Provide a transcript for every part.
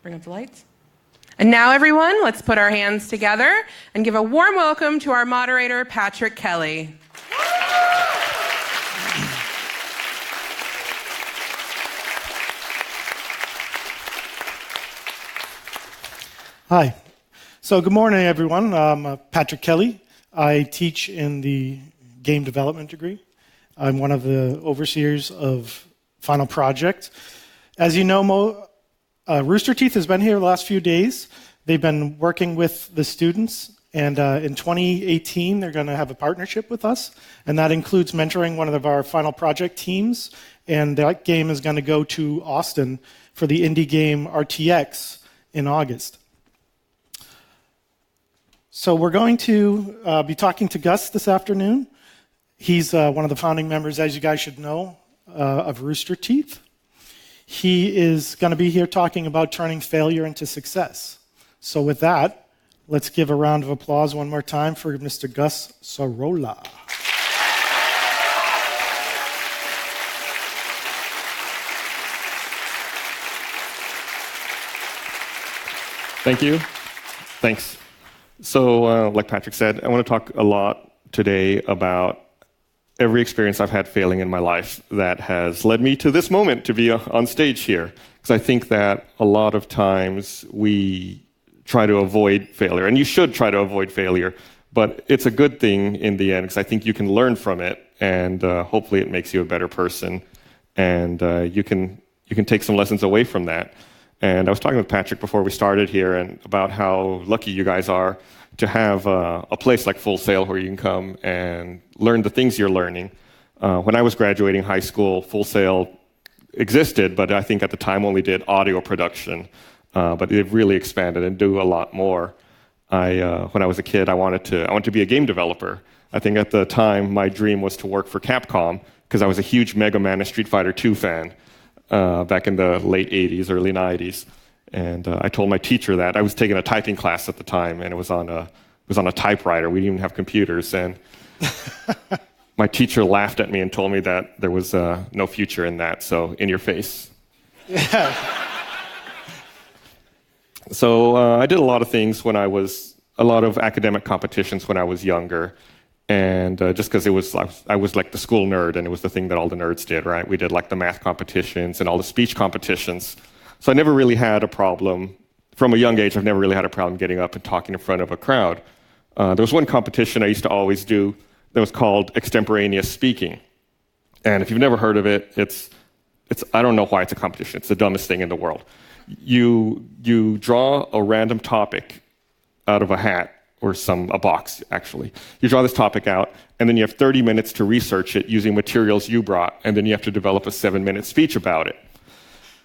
Bring up the lights. And now, everyone, let's put our hands together and give a warm welcome to our moderator, Patrick Kelly. Hi. So good morning, everyone. I'm Patrick Kelly. I teach in the game development degree. I'm one of the overseers of Final Project. As you know, Rooster Teeth has been here the last few days. They've been working with the students, and in 2018, they're going to have a partnership with us, and that includes mentoring one of our Final Project teams, and that game is going to go to Austin for the indie game RTX in August. So we're going to be talking to Gus this afternoon. He's one of the founding members, as you guys should know, of Rooster Teeth. He is going to be here talking about turning failure into success. So with that, let's give a round of applause one more time for Mr. Gus Sorolla. Thank you. Thanks. So, like Patrick said, I want to talk a lot today about every experience I've had failing in my life that has led me to this moment to be on stage here. Because I think that a lot of times we try to avoid failure, and you should try to avoid failure, but it's a good thing in the end, because I think you can learn from it, and hopefully it makes you a better person, and you can take some lessons away from that. And I was talking with Patrick before we started here and about how lucky you guys are to have a place like Full Sail where you can come and learn the things you're learning. When I was graduating high school, Full Sail existed, but I think at the time only did audio production. But they've really expanded and do a lot more. When I was a kid, I wanted to be a game developer. I think at the time my dream was to work for Capcom because I was a huge Mega Man and Street Fighter II fan. Back in the late 80s, early 90s. And I told my teacher that. I was taking a typing class at the time, and it was on a typewriter. We didn't even have computers. And my teacher laughed at me and told me that there was no future in that, so in your face. Yeah. So I did a lot of things a lot of academic competitions when I was younger. And just because I was like the school nerd, and it was the thing that all the nerds did, right? We did like the math competitions and all the speech competitions. So I never really had a problem. From a young age, I've never really had a problem getting up and talking in front of a crowd. There was one competition I used to always do that was called extemporaneous speaking. And if you've never heard of it, it's I don't know why it's a competition. It's the dumbest thing in the world. You draw a random topic out of a hat, or a box, actually. You draw this topic out, and then you have 30 minutes to research it using materials you brought, and then you have to develop a 7-minute speech about it.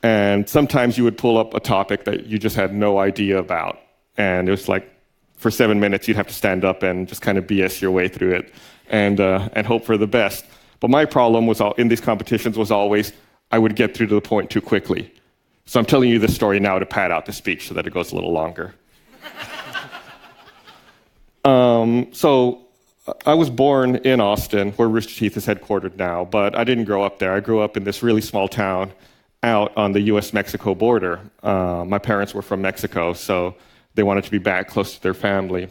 And sometimes you would pull up a topic that you just had no idea about, and it was like, for 7 minutes, you'd have to stand up and just kind of BS your way through it and hope for the best. But my problem in these competitions was always, I would get through to the point too quickly. So I'm telling you this story now to pad out the speech so that it goes a little longer. So I was born in Austin, where Rooster Teeth is headquartered now, but I didn't grow up there. I grew up in this really small town out on the U.S.-Mexico border. My parents were from Mexico, so they wanted to be back close to their family.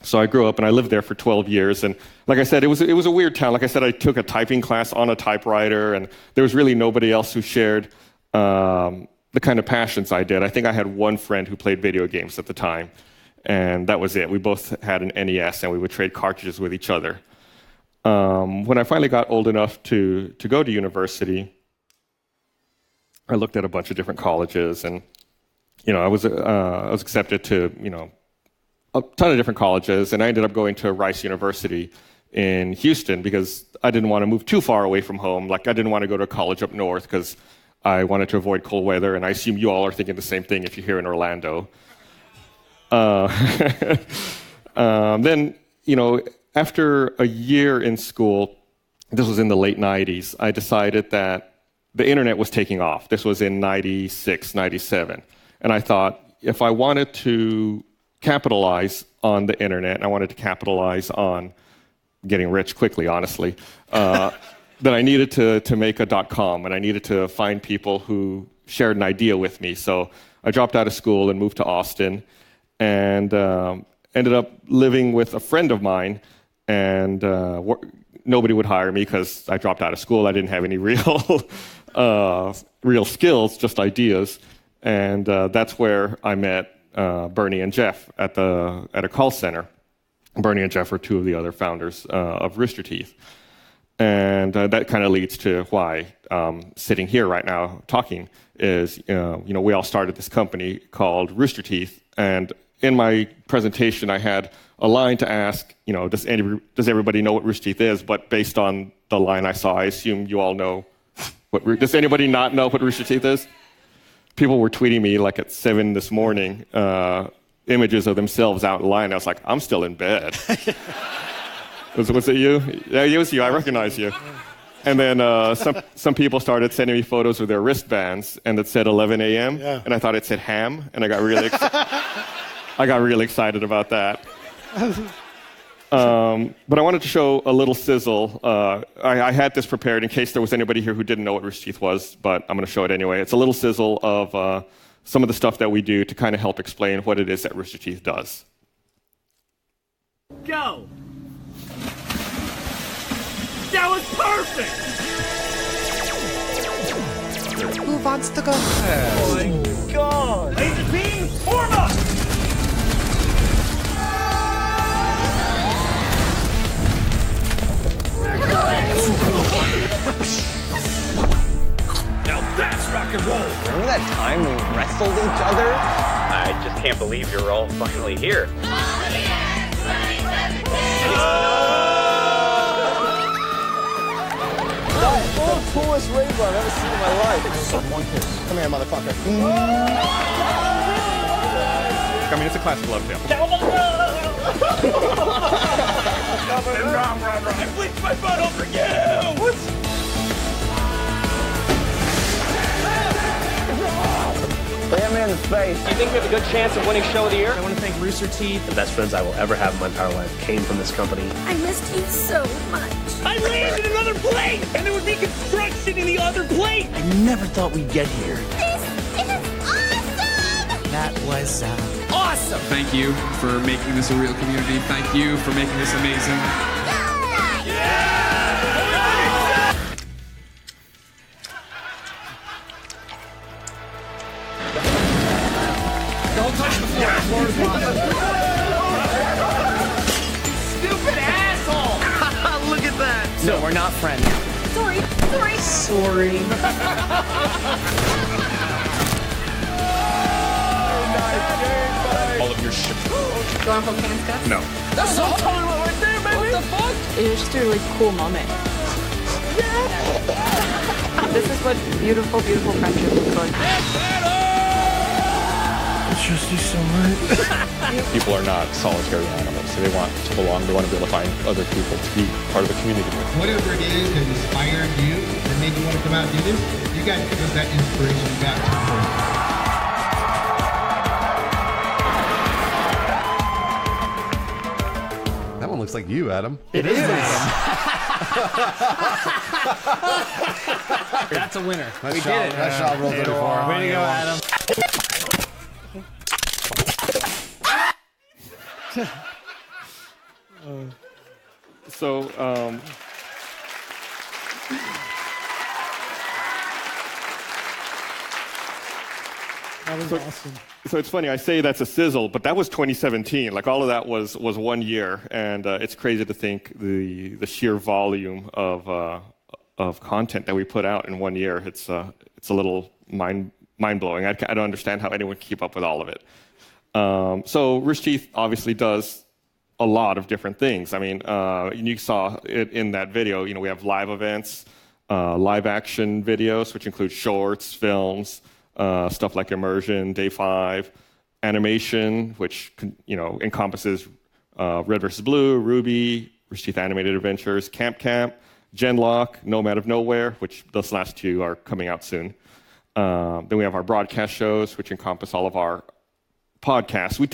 So I grew up, and I lived there for 12 years. And like I said, it was a weird town. Like I said, I took a typing class on a typewriter, and there was really nobody else who shared the kind of passions I did. I think I had one friend who played video games at the time. And that was it. We both had an NES, and we would trade cartridges with each other. When I finally got old enough to go to university, I looked at a bunch of different colleges, and I was accepted to a ton of different colleges, and I ended up going to Rice University in Houston because I didn't want to move too far away from home. Like I didn't want to go to college up north because I wanted to avoid cold weather, and I assume you all are thinking the same thing if you're here in Orlando. Then, after a year in school, this was in the late 90s, I decided that the internet was taking off. This was in 96, 97. And I thought, if I wanted to capitalize on the internet, and I wanted to capitalize on getting rich quickly, honestly, then I needed to make a .com, and I needed to find people who shared an idea with me. So I dropped out of school and moved to Austin, and ended up living with a friend of mine, and nobody would hire me because I dropped out of school. I didn't have any real skills, just ideas, and that's where I met Bernie and Jeff at a call center. Bernie and Jeff are two of the other founders of Rooster Teeth, and that kind of leads to why sitting here right now talking is we all started this company called Rooster Teeth, and in my presentation I had a line to ask, does everybody know what Rooster Teeth is? But based on the line I saw, I assume you all know. Does anybody not know what Rooster Teeth is? People were tweeting me like at 7 this morning, images of themselves out in line. I was like, I'm still in bed. Was it you? Yeah, it was you. I recognize you. And then some people started sending me photos of their wristbands, and it said 11 a.m. Yeah. And I thought it said ham, and I got really excited about that. But I wanted to show a little sizzle. I had this prepared in case there was anybody here who didn't know what Rooster Teeth was, but I'm going to show it anyway. It's a little sizzle of some of the stuff that we do to kind of help explain what it is that Rooster Teeth does. Go! That was perfect! Who wants to go first? Oh my god! Laser beam, form up! Now that's rock and roll! Remember that time we wrestled each other? I just can't believe you're all finally here. That's the coolest rainbow I've ever seen in my life. One kiss. Come here, motherfucker. I mean, it's a classic love tale. I blinked my butt over you! What? Bam me in the face. You think we have a good chance of winning Show of the Year? I want to thank Rooster Teeth. The best friends I will ever have in my entire life came from this company. I missed you so much. I landed in another plane, and there would be construction in the other plane. I never thought we'd get here. This is awesome! That was Awesome! Thank you for making this a real community. Thank you for making this amazing. Don't touch the floor. The floor is mine. Stupid asshole! Look at that. No, we're not friends. Sorry. All of your shit. You want Pokemon's guts? No. That's the toilet right there, baby! What the fuck? It was just a really cool moment. This is what beautiful, beautiful friendship looks like. I trust you so much. People are not solitary animals, so they want to belong. They want to be able to find other people to be part of a community with. Whatever it is that inspired you, that made you want to come out and do this, you got to give us that inspiration back to you. That one looks like you, Adam. It is Adam. That's a winner. Nice job. Nice job, Roll 34. Way to go, Adam. So That was awesome. So it's funny, I say that's a sizzle, but that was 2017. Like all of that was 1 year, and it's crazy to think the sheer volume of content that we put out in 1 year. It's a little mind blowing. I don't understand how anyone can keep up with all of it. So Rooster Teeth obviously does a lot of different things. I mean, you saw it in that video. You know, we have live events, live action videos, which include shorts, films. Stuff like immersion, day 5, animation, which encompasses Red vs. Blue, Ruby, Rooster Teeth Animated Adventures, Camp, Genlock, Nomad of Nowhere, which those last 2 are coming out soon. Then we have our broadcast shows, which encompass all of our podcasts. We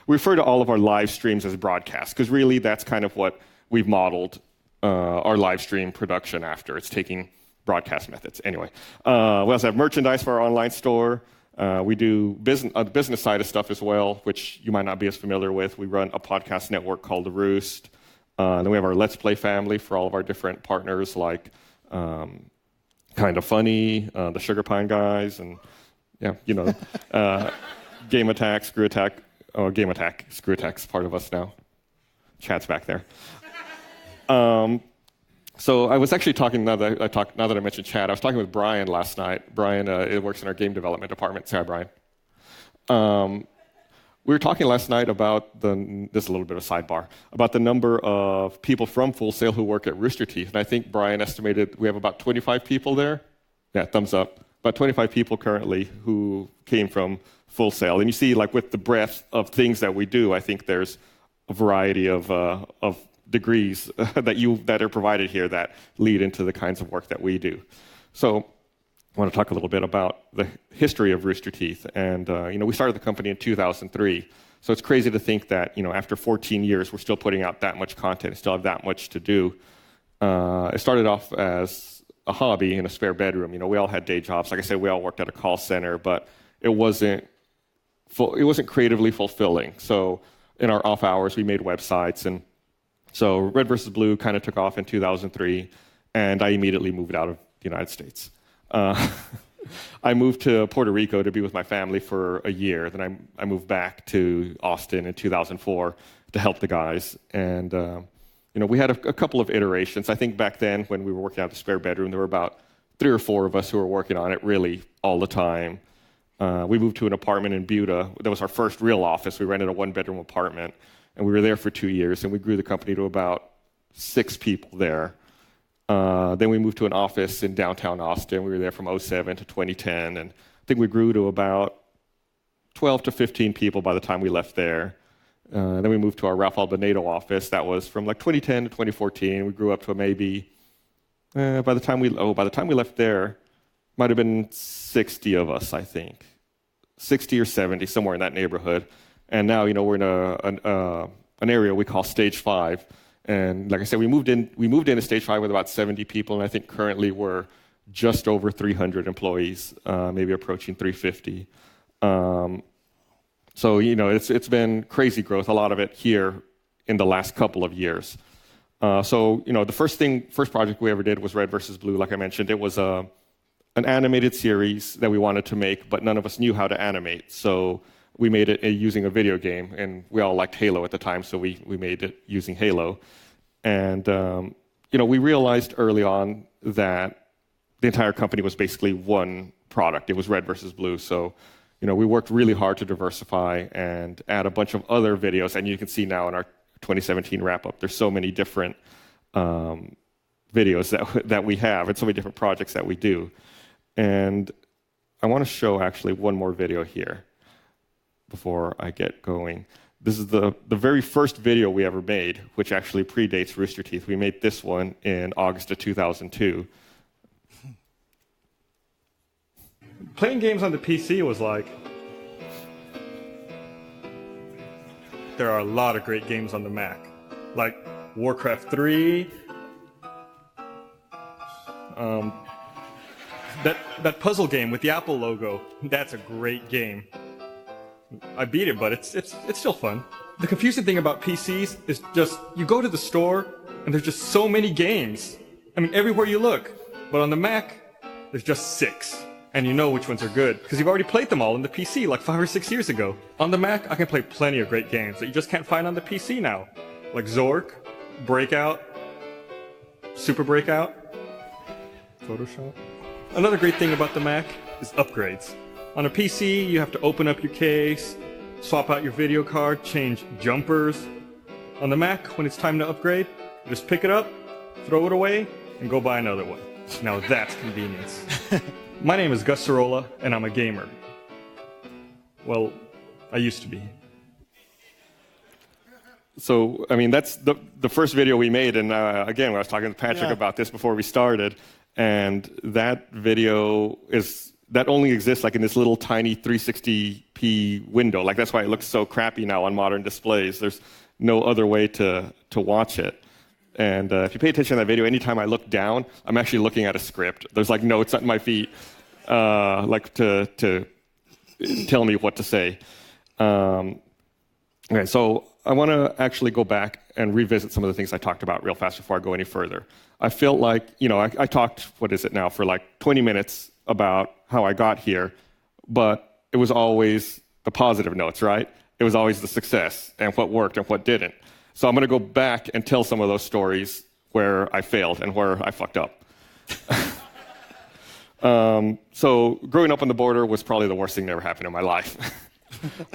refer to all of our live streams as broadcasts, because really that's kind of what we've modeled our live stream production after. It's taking broadcast methods. Anyway, we also have merchandise for our online store. We do the business side of stuff as well, which you might not be as familiar with. We run a podcast network called The Roost. Then we have our Let's Play family for all of our different partners, like Kind of Funny, the Sugar Pine guys, and Game Attack, Screw Attack. Oh, Game Attack, Screw Attack's part of us now. Chad's back there. So I was actually talking, now that I mentioned Chad, I was talking with Brian last night. Brian works in our game development department. Say hi, Brian. We were talking last night about this is a little bit of a sidebar, about the number of people from Full Sail who work at Rooster Teeth. And I think Brian estimated we have about 25 people there. Yeah, thumbs up. About 25 people currently who came from Full Sail. And you see, like with the breadth of things that we do, I think there's a variety of degrees that are provided here that lead into the kinds of work that we do. So I want to talk a little bit about the history of Rooster Teeth. And we started the company in 2003. So it's crazy to think that after 14 years, we're still putting out that much content, still have that much to do. It started off as a hobby in a spare bedroom. We all had day jobs. Like I said, we all worked at a call center, but it wasn't creatively fulfilling. So in our off hours, we made websites. And so Red vs. Blue kind of took off in 2003, and I immediately moved out of the United States. I moved to Puerto Rico to be with my family for a year. Then I moved back to Austin in 2004 to help the guys. And we had a couple of iterations. I think back then when we were working out the spare bedroom, there were about 3 or 4 of us who were working on it really all the time. We moved to an apartment in Buda. That was our first real office. We rented a 1-bedroom apartment, and we were there for 2 years, and we grew the company to about 6 people there. Then we moved to an office in downtown Austin. We were there from 2007 to 2010, and I think we grew to about 12 to 15 people by the time we left there. Then we moved to our Ralph Albenedo office. That was from like 2010 to 2014. We grew up to maybe by the time we left there, might have been 60 of us, I think, 60 or 70, somewhere in that neighborhood. And now we're in an area we call Stage 5. And like I said, we moved into Stage 5 with about 70 people, and I think currently we're just over 300 employees, maybe approaching 350. So it's been crazy growth, a lot of it here in the last couple of years. The first project we ever did was Red vs. Blue. Like I mentioned, it was an animated series that we wanted to make, but none of us knew how to animate. So we made it using a video game, and we all liked Halo at the time, so we made it using Halo. And we realized early on that the entire company was basically one product. It was Red vs. Blue. So we worked really hard to diversify and add a bunch of other videos. And you can see now in our 2017 wrap-up, there's so many different videos that we have and so many different projects that we do. And I want to show actually one more video here before I get going. This is the very first video we ever made, which actually predates Rooster Teeth. We made this one in August of 2002. Playing games on the PC was like... There are a lot of great games on the Mac. Like Warcraft 3. That puzzle game with the Apple logo, that's a great game. I beat it, but it's still fun. The confusing thing about PCs is just, you go to the store, and there's just so many games. I mean, everywhere you look. But on the Mac, there's just 6. And you know which ones are good, because you've already played them all on the PC like 5 or 6 years ago. On the Mac, I can play plenty of great games that you just can't find on the PC now. Like Zork, Breakout, Super Breakout, Photoshop. Another great thing about the Mac is upgrades. On a PC, you have to open up your case, swap out your video card, change jumpers. On the Mac, when it's time to upgrade, you just pick it up, throw it away, and go buy another one. Now that's convenience. My name is Gus Sorolla, and I'm a gamer. Well, I used to be. So, I mean, that's the first video we made, and again, I was talking to Patrick about this before we started, and that video that only exists like in this little tiny 360p window. Like, that's why it looks so crappy now on modern displays. There's no other way to watch it. And if you pay attention to that video, anytime I look down, I'm actually looking at a script. There's like notes at my feet, like to tell me what to say. Okay, so I want to actually go back and revisit some of the things I talked about real fast before I go any further. I felt like, I talked, what is it now, for like 20 minutes about how I got here, but it was always the positive notes, right? It was always the success and what worked and what didn't. So I'm going to go back and tell some of those stories where I failed and where I fucked up. So growing up on the border was probably the worst thing that ever happened in my life.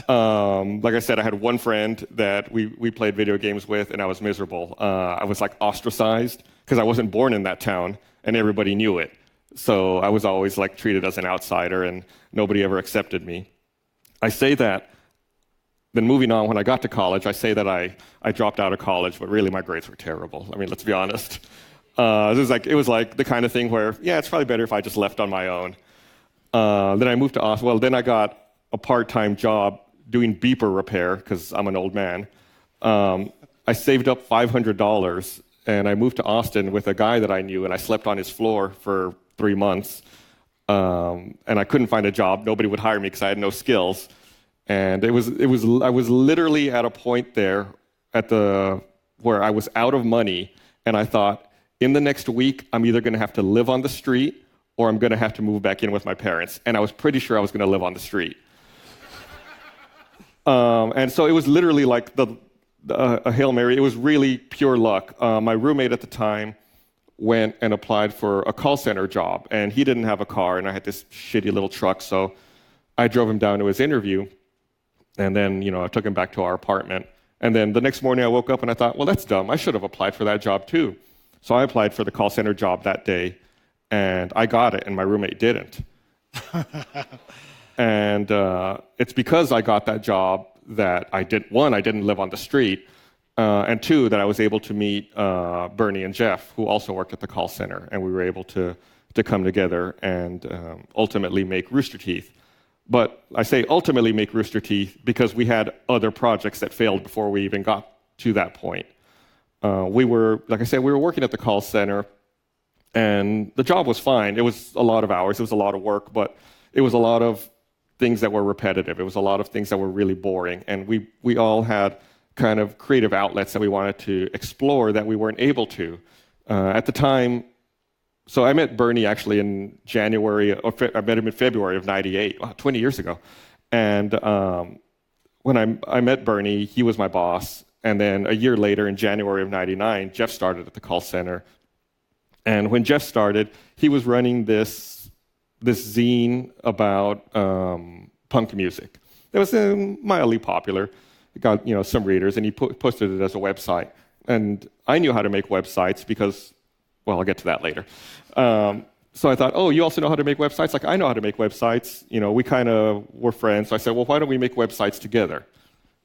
Like I said, I had one friend that we played video games with, and I was miserable. I was like ostracized because I wasn't born in that town, and everybody knew it. So I was always like treated as an outsider, and nobody ever accepted me. I say that. Then moving on, when I got to college, I say that I dropped out of college, but really my grades were terrible. I mean, let's be honest. It was like the kind of thing where, yeah, it's probably better if I just left on my own. Then I moved to Austin. Well, then I got a part-time job doing beeper repair because I'm an old man. I saved up $500, and I moved to Austin with a guy that I knew, and I slept on his floor for 3 months. And I couldn't find a job. Nobody would hire me because I had no skills. And I was literally at a point there where I was out of money, and I thought, in the next week, I'm either going to have to live on the street or I'm going to have to move back in with my parents. And I was pretty sure I was going to live on the street. And so it was literally like a Hail Mary. It was really pure luck. My roommate at the time went and applied for a call center job, and he didn't have a car, and I had this shitty little truck, so I drove him down to his interview. And then, I took him back to our apartment. And then the next morning I woke up and I thought, well, that's dumb. I should have applied for that job too. So I applied for the call center job that day, and I got it, and my roommate didn't. And it's because I got that job that I didn't live on the street, and two, that I was able to meet Bernie and Jeff, who also worked at the call center, and we were able to come together and ultimately make Rooster Teeth. But I say ultimately make Rooster Teeth because we had other projects that failed before we even got to that point. We were working at the call center, and the job was fine. It was a lot of hours. It was a lot of work, but it was a lot of things that were repetitive. It was a lot of things that were really boring. And we all had kind of creative outlets that we wanted to explore that we weren't able to. At the time, so I met Bernie actually in January, I met him in February of '98, 20 years ago. And when I met Bernie, he was my boss. And then a year later, in January of '99, Jeff started at the call center. And when Jeff started, he was running this zine about punk music. It was mildly popular. It got some readers, and he posted it as a website. And I knew how to make websites because, well, I'll get to that later. So I thought, oh, you also know how to make websites? Like, I know how to make websites. We kind of were friends. So I said, well, why don't we make websites together?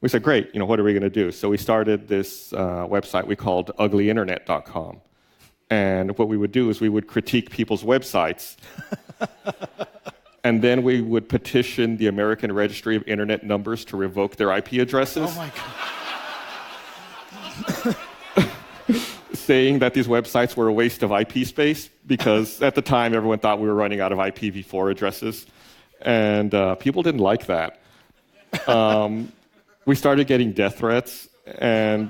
We said, great, what are we going to do? So we started this website we called uglyinternet.com. And what we would do is we would critique people's websites. And then we would petition the American Registry of Internet Numbers to revoke their IP addresses. Oh, my God. Saying that these websites were a waste of IP space because at the time everyone thought we were running out of IPv4 addresses. And people didn't like that. We started getting death threats, and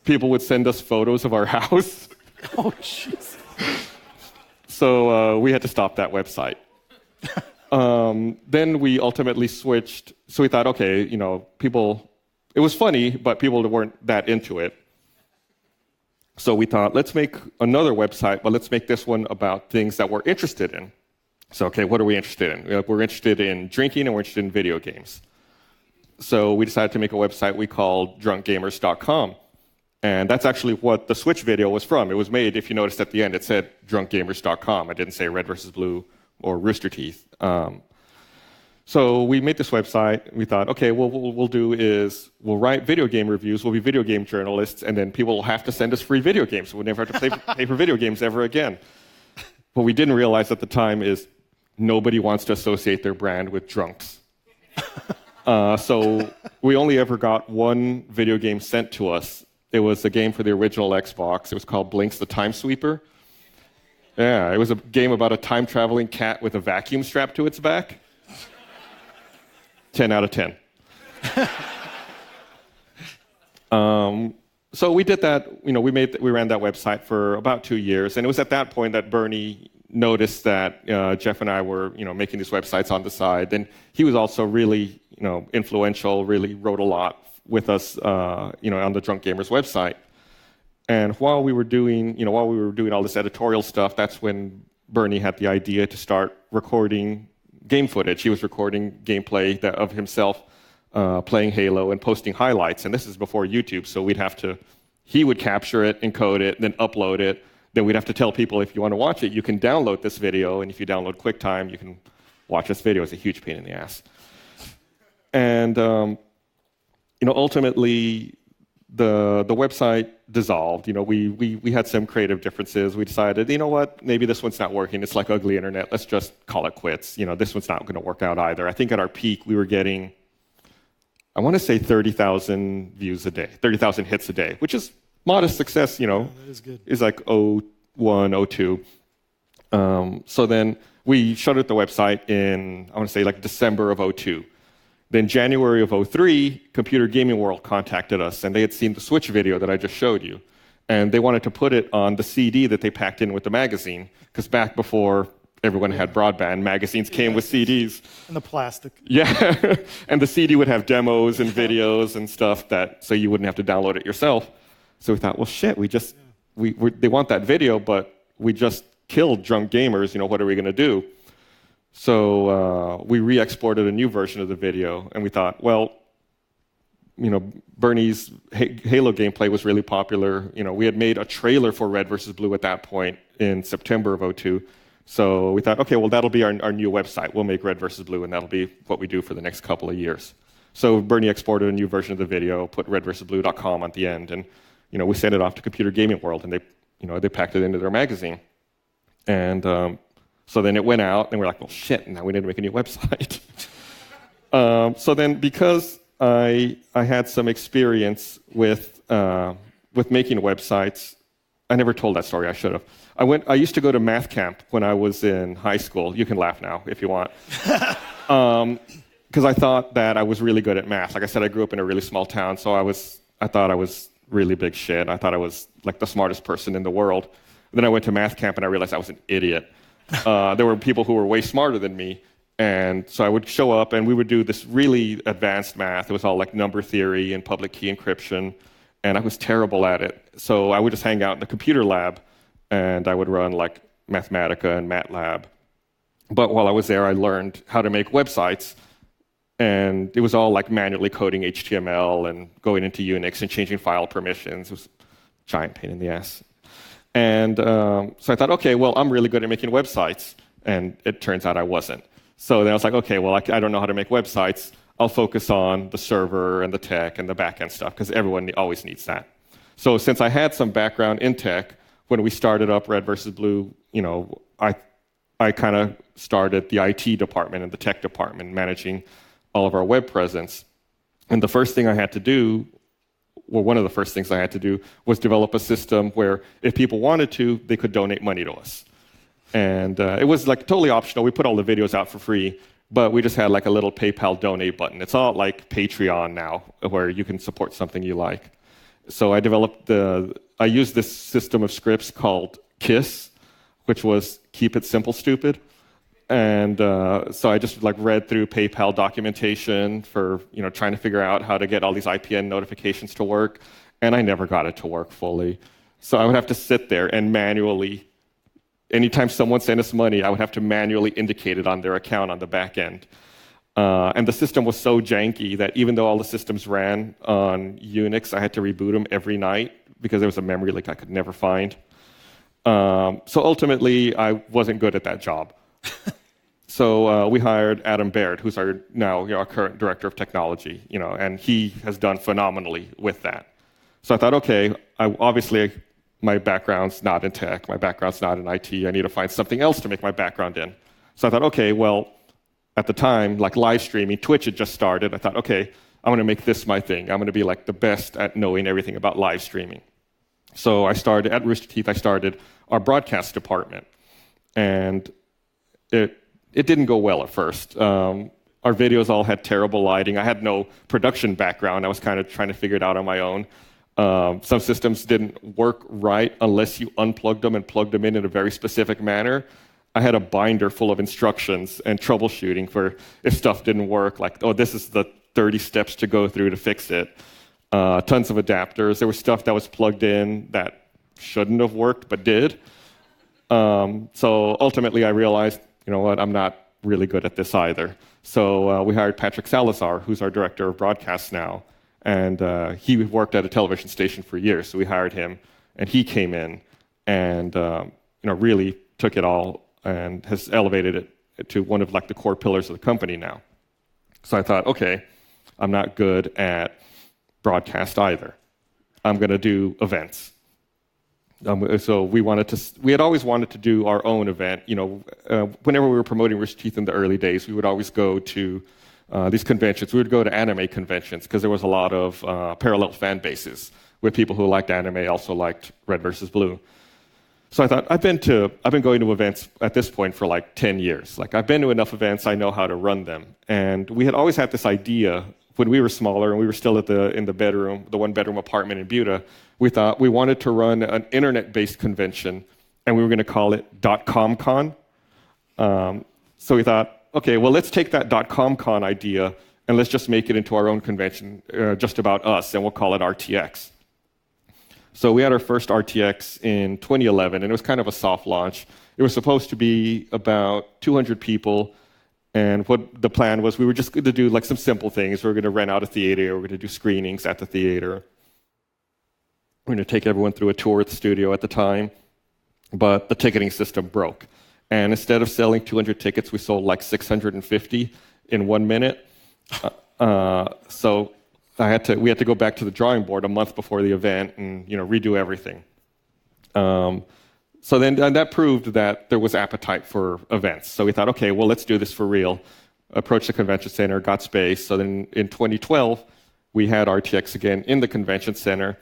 people would send us photos of our house. Oh, jeez. So we had to stop that website. Then we ultimately switched. So we thought, okay, it was funny, but people weren't that into it. So we thought, let's make another website, but let's make this one about things that we're interested in. So, okay, what are we interested in? We're interested in drinking, and we're interested in video games. So we decided to make a website we called drunkgamers.com. And that's actually what the Switch video was from. It was made, if you noticed at the end, it said drunkgamers.com. I didn't say Red versus Blue or Rooster Teeth. So we made this website. We thought, okay, what we'll do is we'll write video game reviews. We'll be video game journalists, and then people will have to send us free video games. We'll never have to pay for video games ever again. What we didn't realize at the time is nobody wants to associate their brand with drunks. So we only ever got one video game sent to us, It was a game for the original Xbox. It was called Blinks the Time Sweeper. Yeah, it was a game about a time-traveling cat with a vacuum strapped to its back. 10 out of 10. So we did that, we ran that website for about 2 years, and it was at that point that Bernie noticed that Jeff and I were, making these websites on the side. And he was also really, influential, really wrote a lot with us, on the Drunk Gamers website. And while we were doing all this editorial stuff, that's when Bernie had the idea to start recording game footage. He was recording gameplay of himself playing Halo and posting highlights. And this is before YouTube, so he would capture it, encode it, then upload it. Then we'd have to tell people, if you want to watch it, you can download this video. And if you download QuickTime, you can watch this video. It's a huge pain in the ass. And, ultimately, the website dissolved. We had some creative differences. We decided, maybe this one's not working. It's like ugly internet. Let's just call it quits. This one's not going to work out either. I think at our peak, we were getting, I want to say 30,000 views a day, 30,000 hits a day, which is modest success, That is good. Is like 01, 02. So then we shuttered the website in, I want to say like December of 02. Then January of 03, Computer Gaming World contacted us, and they had seen the Switch video that I just showed you. And they wanted to put it on the CD that they packed in with the magazine, because back before everyone had broadband, magazines came with CDs. And the plastic. Yeah, and the CD would have demos and videos and stuff so you wouldn't have to download it yourself. So we thought, well, shit, they want that video, but we just killed Drunk Gamers, what are we going to do? So we re-exported a new version of the video, and we thought, well, Bernie's Halo gameplay was really popular. We had made a trailer for Red vs. Blue at that point in September of 02. So we thought, okay, well, that'll be our new website. We'll make Red vs. Blue, and that'll be what we do for the next couple of years. So Bernie exported a new version of the video, put redvsblue.com at the end, and we sent it off to Computer Gaming World, and they packed it into their magazine. And so then it went out, and we're like, well, shit, now we need to make a new website. So then, because I had some experience with making websites, I never told that story. I should have. I used to go to math camp when I was in high school. You can laugh now if you want. Because I thought that I was really good at math. Like I said, I grew up in a really small town, so I thought I was really big shit. I thought I was like the smartest person in the world. Then I went to math camp, and I realized I was an idiot. There were people who were way smarter than me, and so I would show up, and we would do this really advanced math. It was all like number theory and public key encryption, and I was terrible at it. So I would just hang out in the computer lab, and I would run like Mathematica and MATLAB. But while I was there, I learned how to make websites, and it was all like manually coding HTML and going into Unix and changing file permissions. It was a giant pain in the ass. And so I thought, okay, well, I'm really good at making websites. And it turns out I wasn't. So then I was like, okay, well, I don't know how to make websites. I'll focus on the server and the tech and the back-end stuff, because everyone always needs that. So since I had some background in tech, when we started up Red vs. Blue, I kind of started the IT department and the tech department, managing all of our web presence. And the first thing I had to do, well, one of the first things I had to do was develop a system where if people wanted to, they could donate money to us. And it was like totally optional. We put all the videos out for free, but we just had like a little PayPal donate button. It's all like Patreon now, where you can support something you like. So I used this system of scripts called KISS, which was Keep It Simple Stupid. And so I just like read through PayPal documentation for trying to figure out how to get all these IPN notifications to work, and I never got it to work fully. So I would have to sit there and manually, anytime someone sent us money, I would have to manually indicate it on their account on the back end. And the system was so janky that even though all the systems ran on Unix, I had to reboot them every night because there was a memory leak I could never find. So ultimately, I wasn't good at that job. So we hired Adam Baird, who's our current director of technology, and he has done phenomenally with that. So I thought, okay, obviously my background's not in tech, my background's not in IT. I need to find something else to make my background in. So I thought, okay, well, at the time, like live streaming, Twitch had just started. I thought, okay, I'm going to make this my thing. I'm going to be like the best at knowing everything about live streaming. So I started at Rooster Teeth. I started our broadcast department, and it didn't go well at first. Our videos all had terrible lighting. I had no production background. I was kind of trying to figure it out on my own. Some systems didn't work right unless you unplugged them and plugged them in a very specific manner. I had a binder full of instructions and troubleshooting for if stuff didn't work, like, oh, this is the 30 steps to go through to fix it. Tons of adapters. There was stuff that was plugged in that shouldn't have worked but did. So ultimately I realized, you know what, I'm not really good at this either. So we hired Patrick Salazar, who's our director of broadcast now. And he worked at a television station for years, so we hired him. And he came in and really took it all and has elevated it to one of like the core pillars of the company now. So I thought, okay, I'm not good at broadcast either. I'm going to do events. So we had always wanted to do our own event. Whenever we were promoting Rooster Teeth in the early days, we would always go to these conventions. We would go to anime conventions because there was a lot of parallel fan bases with people who liked anime, also liked Red versus Blue. So I thought, I've been going to events at this point for like 10 years. Like, I've been to enough events, I know how to run them. And we had always had this idea when we were smaller and we were still in the one-bedroom apartment in Buda. We thought we wanted to run an internet-based convention, and we were going to call it .comcon. So we thought, okay, well, let's take that .comcon idea and let's just make it into our own convention, just about us, and we'll call it RTX. So we had our first RTX in 2011, and it was kind of a soft launch. It was supposed to be about 200 people, and what the plan was, we were just going to do like some simple things. We were going to rent out a theater, we were going to do screenings at the theater. We're going to take everyone through a tour at the studio at the time, but the ticketing system broke. And instead of selling 200 tickets, we sold like 650 in 1 minute. So we had to go back to the drawing board a month before the event and redo everything. So then that proved that there was appetite for events. So we thought, okay, well, let's do this for real. Approached the convention center, got space. So then in 2012, we had RTX again in the convention center.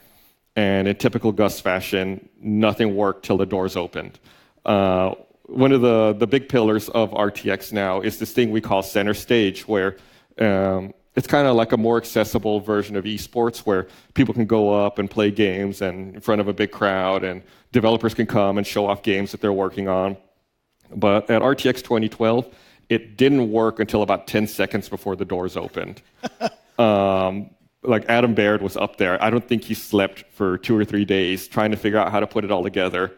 And in typical Gus fashion, nothing worked till the doors opened. One of the big pillars of RTX now is this thing we call Center Stage, where it's kind of like a more accessible version of esports, where people can go up and play games and in front of a big crowd, and developers can come and show off games that they're working on. But at RTX 2012, it didn't work until about 10 seconds before the doors opened. Like Adam Baird was up there. I don't think he slept for 2 or 3 days trying to figure out how to put it all together.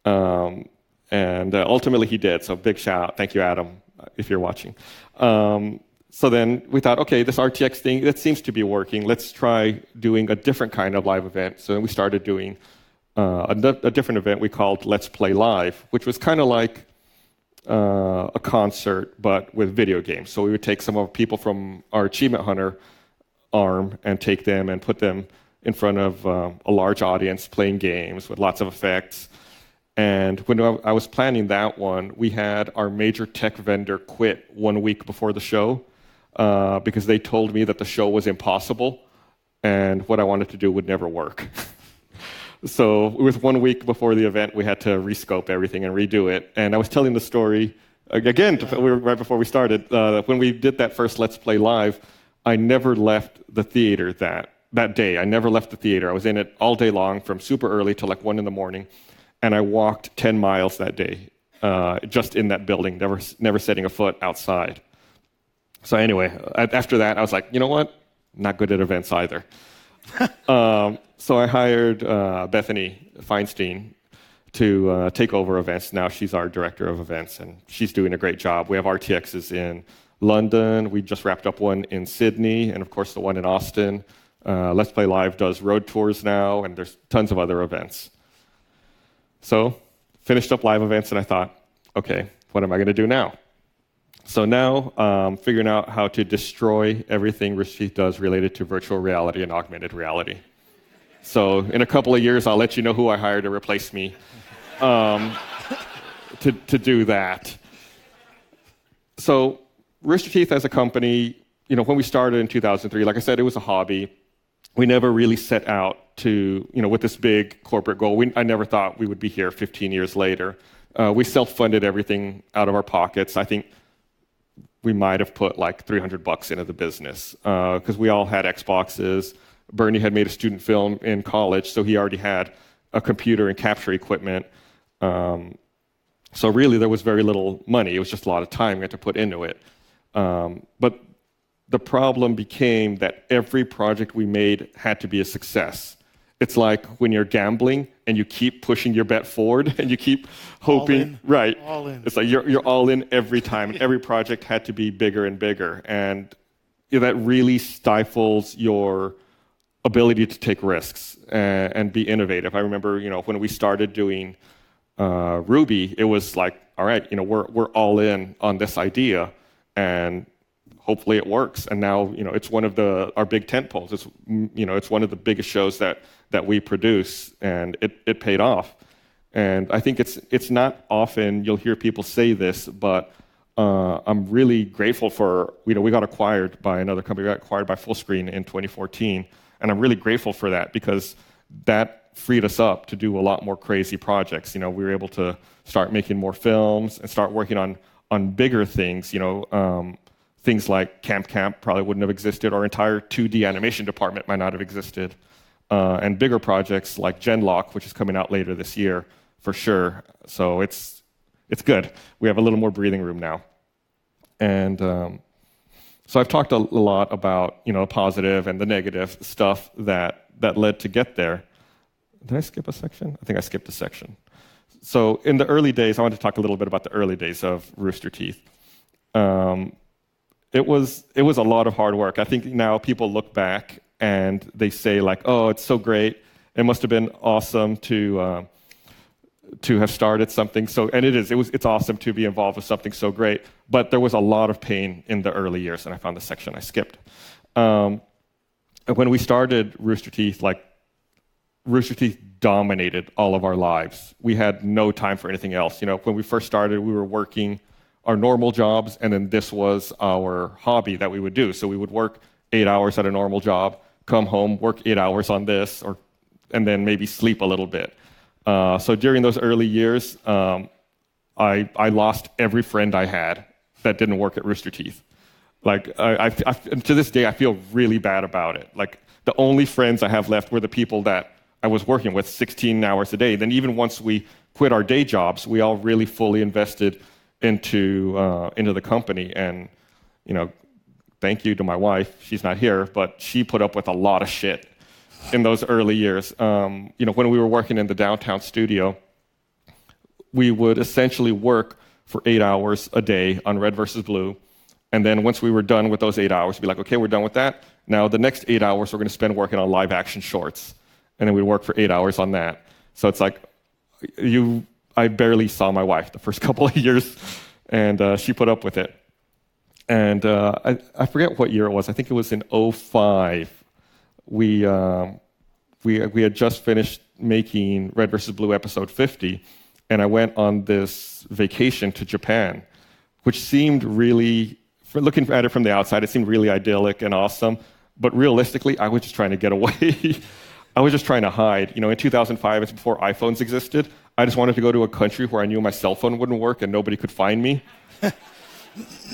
And ultimately he did. So big shout out. Thank you, Adam, if you're watching. So then we thought, okay, this RTX thing, that seems to be working. Let's try doing a different kind of live event. So then we started doing a different event we called Let's Play Live, which was kind of like a concert, but with video games. So we would take some of people from our Achievement Hunter arm and take them and put them in front of a large audience playing games with lots of effects. And when I was planning that one, we had our major tech vendor quit 1 week before the show because they told me that the show was impossible and what I wanted to do would never work. So with 1 week before the event, we had to rescope everything and redo it. And I was telling the story, again, right before we started, when we did that first Let's Play Live, I never left the theater that day. I never left the theater. I was in it all day long from super early till like 1 a.m. And I walked 10 miles that day, just in that building, never setting a foot outside. So anyway, after that, I was like, you know what? Not good at events either. So I hired Bethany Feinstein to take over events. Now she's our director of events, and she's doing a great job. We have RTXs in London. We just wrapped up one in Sydney, and of course the one in Austin. Let's Play Live does road tours now, and there's tons of other events. So finished up live events, and I thought, okay, what am I going to do now? So now figuring out how to destroy everything Rooster Teeth does related to virtual reality and augmented reality. So in a couple of years, I'll let you know who I hired to replace me to do that. So Rooster Teeth as a company when we started in 2003, like I said, it was a hobby. We never really set out to, with this big corporate goal. I never thought we would be here 15 years later. We self-funded everything out of our pockets. I think we might have put like $300 into the business because we all had Xboxes. Bernie had made a student film in college, so he already had a computer and capture equipment. So really, there was very little money. It was just a lot of time we had to put into it. But the problem became that every project we made had to be a success. It's like when you're gambling and you keep pushing your bet forward and you keep hoping, all in, right? All in. It's like you're all in every time. And every project had to be bigger and bigger, and that really stifles your ability to take risks and be innovative. I remember, when we started doing Ruby, it was like, all right, we're all in on this idea, and hopefully it works. And now, it's one of our big tent poles. It's it's one of the biggest shows that we produce, and it paid off. And I think it's not often you'll hear people say this, but I'm really grateful for, we got acquired by another company. We got acquired by Fullscreen in 2014, and I'm really grateful for that because that freed us up to do a lot more crazy projects. We were able to start making more films and start working on bigger things. Things like Camp probably wouldn't have existed. Our entire 2D animation department might not have existed. And bigger projects like Genlock, which is coming out later this year, for sure. So it's good. We have a little more breathing room now. And so I've talked a lot about the positive and the negative stuff that led to get there. Did I skip a section? I think I skipped a section. So in the early days, I want to talk a little bit about the early days of Rooster Teeth. It was a lot of hard work. I think now people look back and they say like, "Oh, it's so great. It must have been awesome to have started something." So, and it is. It's awesome to be involved with something so great. But there was a lot of pain in the early years, and I found the section I skipped. When we started Rooster Teeth, Rooster Teeth dominated all of our lives. We had no time for anything else. When we first started, we were working our normal jobs, and then this was our hobby that we would do. So we would work 8 hours at a normal job, come home, work 8 hours on this, and then maybe sleep a little bit. So during those early years, I lost every friend I had that didn't work at Rooster Teeth. To this day, I feel really bad about it. The only friends I have left were the people that I was working with 16 hours a day. Then even once we quit our day jobs, we all really fully invested into the company. And, thank you to my wife. She's not here, but she put up with a lot of shit in those early years. When we were working in the downtown studio, we would essentially work for 8 hours a day on Red versus Blue. And then once we were done with those 8 hours, we'd be like, okay, we're done with that. Now the next 8 hours we're going to spend working on live action shorts. And then we'd work for 8 hours on that. So it's like, I barely saw my wife the first couple of years, and she put up with it. And I forget what year it was. I think it was in 2005. We had just finished making Red vs. Blue episode 50, and I went on this vacation to Japan, which seemed really, looking at it from the outside, it seemed really idyllic and awesome. But realistically, I was just trying to get away. I was just trying to hide. In 2005, it's before iPhones existed. I just wanted to go to a country where I knew my cell phone wouldn't work and nobody could find me.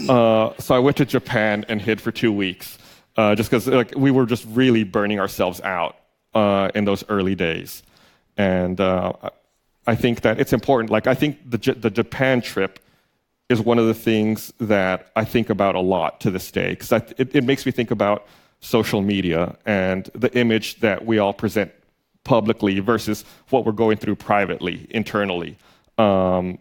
So I went to Japan and hid for 2 weeks, just because we were just really burning ourselves out in those early days. And I think that it's important. I think the Japan trip is one of the things that I think about a lot to this day, because it makes me think about social media and the image that we all present publicly versus what we're going through privately, internally. And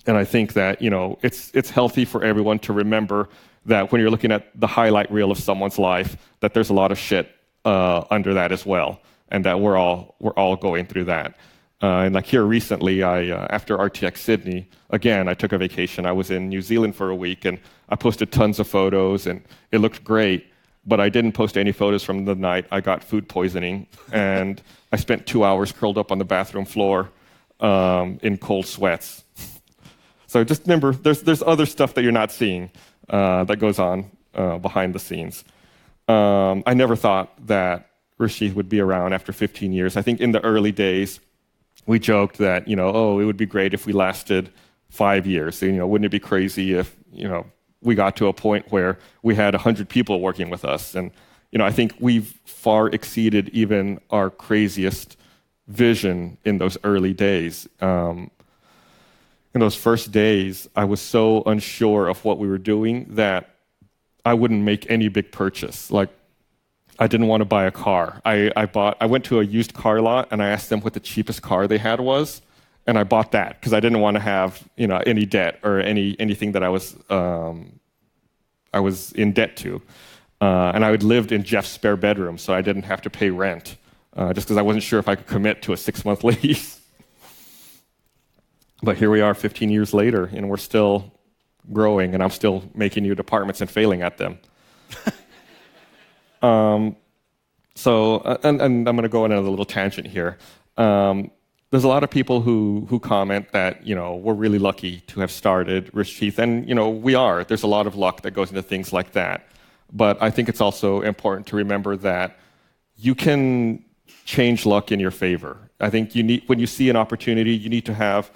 I think that it's healthy for everyone to remember that when you're looking at the highlight reel of someone's life, that there's a lot of shit under that as well, and that we're all going through that. And here recently, after RTX Sydney, again, I took a vacation. I was in New Zealand for a week, and I posted tons of photos, and it looked great. But I didn't post any photos from the night I got food poisoning, and I spent 2 hours curled up on the bathroom floor in cold sweats. So just remember, there's other stuff that you're not seeing that goes on behind the scenes. I never thought that Rooster Teeth would be around after 15 years. I think in the early days, we joked that, oh, it would be great if we lasted 5 years. So, wouldn't it be crazy if, we got to a point where we had 100 people working with us? And, I think we've far exceeded even our craziest vision in those early days. In those first days, I was so unsure of what we were doing that I wouldn't make any big purchase. Like, I didn't want to buy a car. I went to a used car lot and I asked them what the cheapest car they had was, and I bought that because I didn't want to have any debt or anything that I was in debt to. And I had lived in Jeff's spare bedroom, so I didn't have to pay rent, just because I wasn't sure if I could commit to a 6-month lease. But here we are 15 years later, and we're still growing, and I'm still making new departments and failing at them. So I'm going to go on a little tangent here. There's a lot of people who comment that, we're really lucky to have started Rooster Teeth, and, we are. There's a lot of luck that goes into things like that. But I think it's also important to remember that you can change luck in your favor. I think when you see an opportunity, you need to have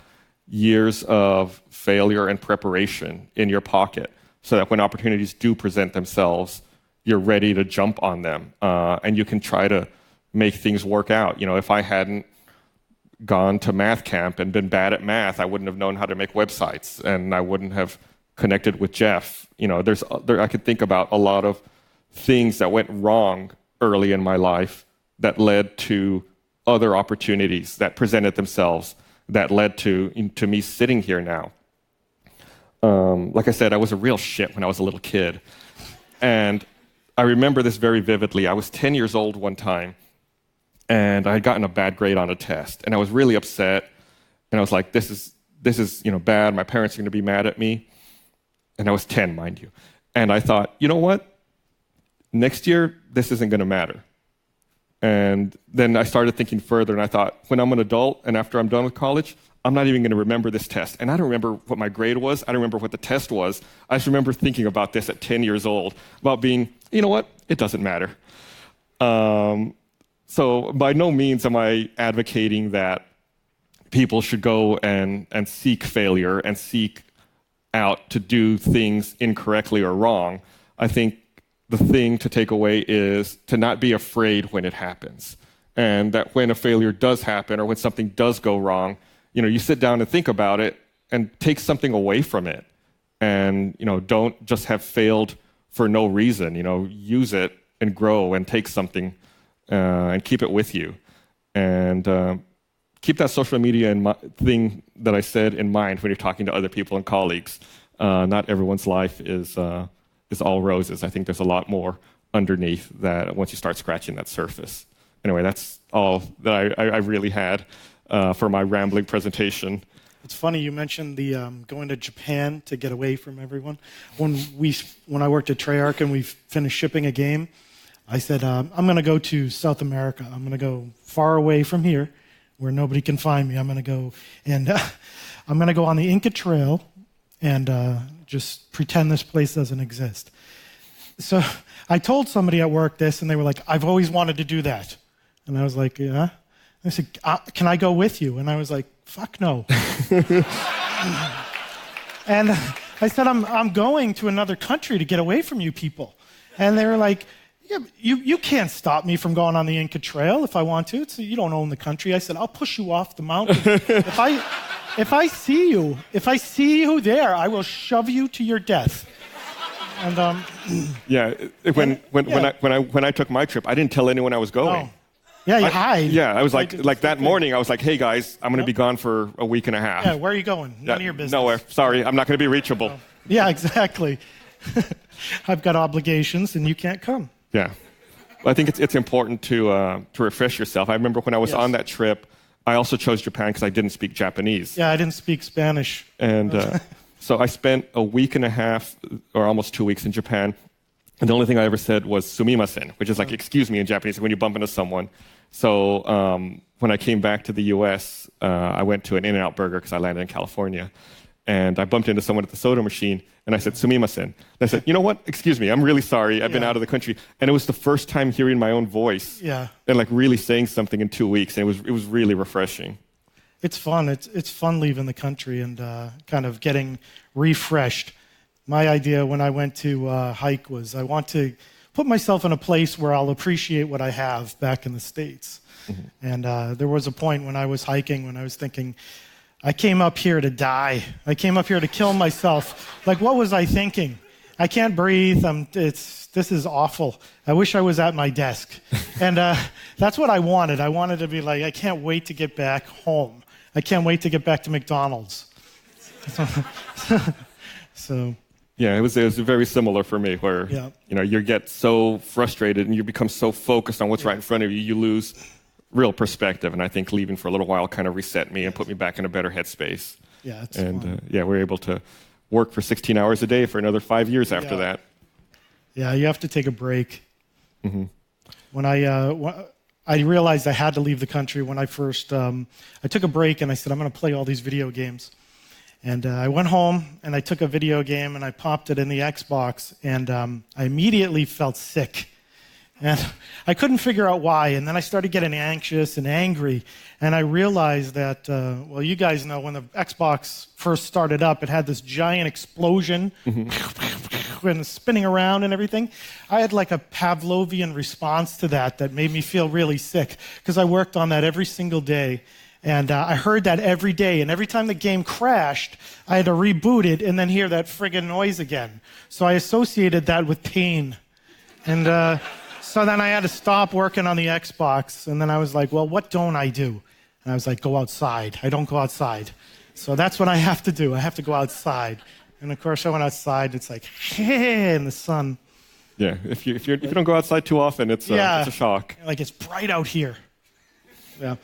years of failure and preparation in your pocket so that when opportunities do present themselves, you're ready to jump on them, and you can try to make things work out. If I hadn't gone to math camp and been bad at math, I wouldn't have known how to make websites, and I wouldn't have connected with Jeff. I could think about a lot of things that went wrong early in my life that led to other opportunities that presented themselves that led to me sitting here now. Like I said, I was a real shit when I was a little kid. And I remember this very vividly. I was 10 years old one time, and I had gotten a bad grade on a test. And I was really upset. And I was like, this is bad. My parents are going to be mad at me. And I was 10, mind you. And I thought, you know what? Next year, this isn't going to matter. And then I started thinking further, and I thought, when I'm an adult and after I'm done with college, I'm not even going to remember this test. And I don't remember what my grade was. I don't remember what the test was. I just remember thinking about this at 10 years old, about being, you know what? It doesn't matter. So by no means am I advocating that people should go and seek failure and seek out to do things incorrectly or wrong. I think the thing to take away is to not be afraid when it happens. And that when a failure does happen or when something does go wrong, you sit down and think about it and take something away from it. And, don't just have failed for no reason. Use it and grow and take something and keep it with you. And keep that social media thing that I said in mind when you're talking to other people and colleagues. Not everyone's life is all roses. I think there's a lot more underneath that once you start scratching that surface. Anyway, that's all that I really had for my rambling presentation. It's funny you mentioned the going to Japan to get away from everyone. When I worked at Treyarch and we finished shipping a game, I said, I'm going to go to South America. I'm going to go far away from here where nobody can find me. I'm going to go and I'm going to go on the Inca Trail and just pretend this place doesn't exist. So I told somebody at work this, and they were like, I've always wanted to do that. And I was like, yeah? I said, can I go with you? And I was like, fuck no. And I said, I'm going to another country to get away from you people. And they were like, yeah, you can't stop me from going on the Inca Trail if I want to. You don't own the country. I said, I'll push you off the mountain. If I see you there, I will shove you to your death. And yeah, when I took my trip, I didn't tell anyone I was going. Oh. Yeah, you hide. Yeah, I was like that morning, I was like, hey guys, I'm going to be gone for a week and a half. Yeah, where are you going? None of your business. Nowhere. Sorry, I'm not going to be reachable. Oh. Yeah, exactly. I've got obligations, and you can't come. Yeah, I think it's important to refresh yourself. I remember when I was on that trip, I also chose Japan because I didn't speak Japanese. Yeah, I didn't speak Spanish. And so I spent a week and a half, or almost 2 weeks in Japan, and the only thing I ever said was sumimasen, which is like excuse me in Japanese when you bump into someone. So when I came back to the U.S., I went to an In-N-Out Burger because I landed in California. and I bumped into someone at the soda machine, and I said, "Sumimasen." And I said, "You know what? Excuse me, I'm really sorry. I've been out of the country." And it was the first time hearing my own voice, and like really saying something in 2 weeks, and it was really refreshing. It's fun. It's fun leaving the country and kind of getting refreshed. My idea when I went to hike was I want to put myself in a place where I'll appreciate what I have back in the States. And there was a point when I was hiking when I was thinking, I came up here to die. I came up here to kill myself. Like, what was I thinking? I can't breathe. This is awful. I wish I was at my desk. And that's what I wanted. I wanted to be like, I can't wait to get back home. I can't wait to get back to McDonald's. So. Yeah, it was very similar for me, where you get so frustrated and you become so focused on what's right in front of you, you lose real perspective. And I think leaving for a little while kind of reset me and put me back in a better headspace. Yeah, it's and fun. we were able to work for 16 hours a day for another 5 years after that. Yeah, you have to take a break. When I realized I had to leave the country when I first, I took a break and I said, I'm going to play all these video games. And I went home and I took a video game and I popped it in the Xbox, and I immediately felt sick. And I couldn't figure out why. And then I started getting anxious and angry. And I realized that, well, you guys know when the Xbox first started up, it had this giant explosion and spinning around and everything. I had like a Pavlovian response to that made me feel really sick, because I worked on that every single day. And I heard that every day. And every time the game crashed, I had to reboot it and then hear that friggin' noise again. So I associated that with pain. And so then I had to stop working on the Xbox. And then I was like, well, what don't I do? And I was like, go outside. I don't go outside. So that's what I have to do. I have to go outside. And of course, I went outside. It's like, in the sun. Yeah, if you don't go outside too often, it's a shock. Like, it's bright out here. Yeah.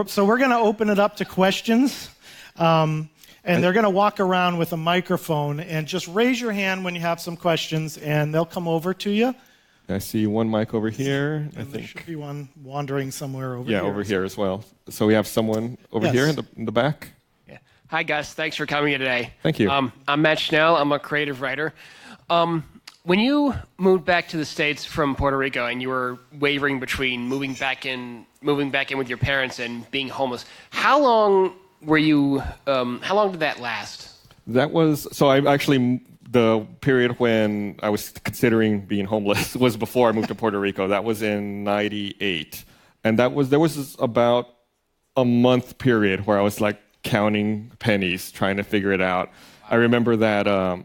So we're going to open it up to questions. And they're going to walk around with a microphone, and just raise your hand when you have some questions, and they'll come over to you. I see one mic over here. I think there should be one wandering somewhere over here. Yeah, over here as well. So we have someone over here in the back. Yeah. Hi, Gus. Thanks for coming here today. Thank you. I'm Matt Schnell. I'm a creative writer. When you moved back to the States from Puerto Rico and you were wavering between moving back in with your parents and being homeless, how long were you? How long did that last? That was the period when I was considering being homeless was before I moved to Puerto Rico. That was in '98, and there was about a month period where I was like counting pennies, trying to figure it out. I remember that.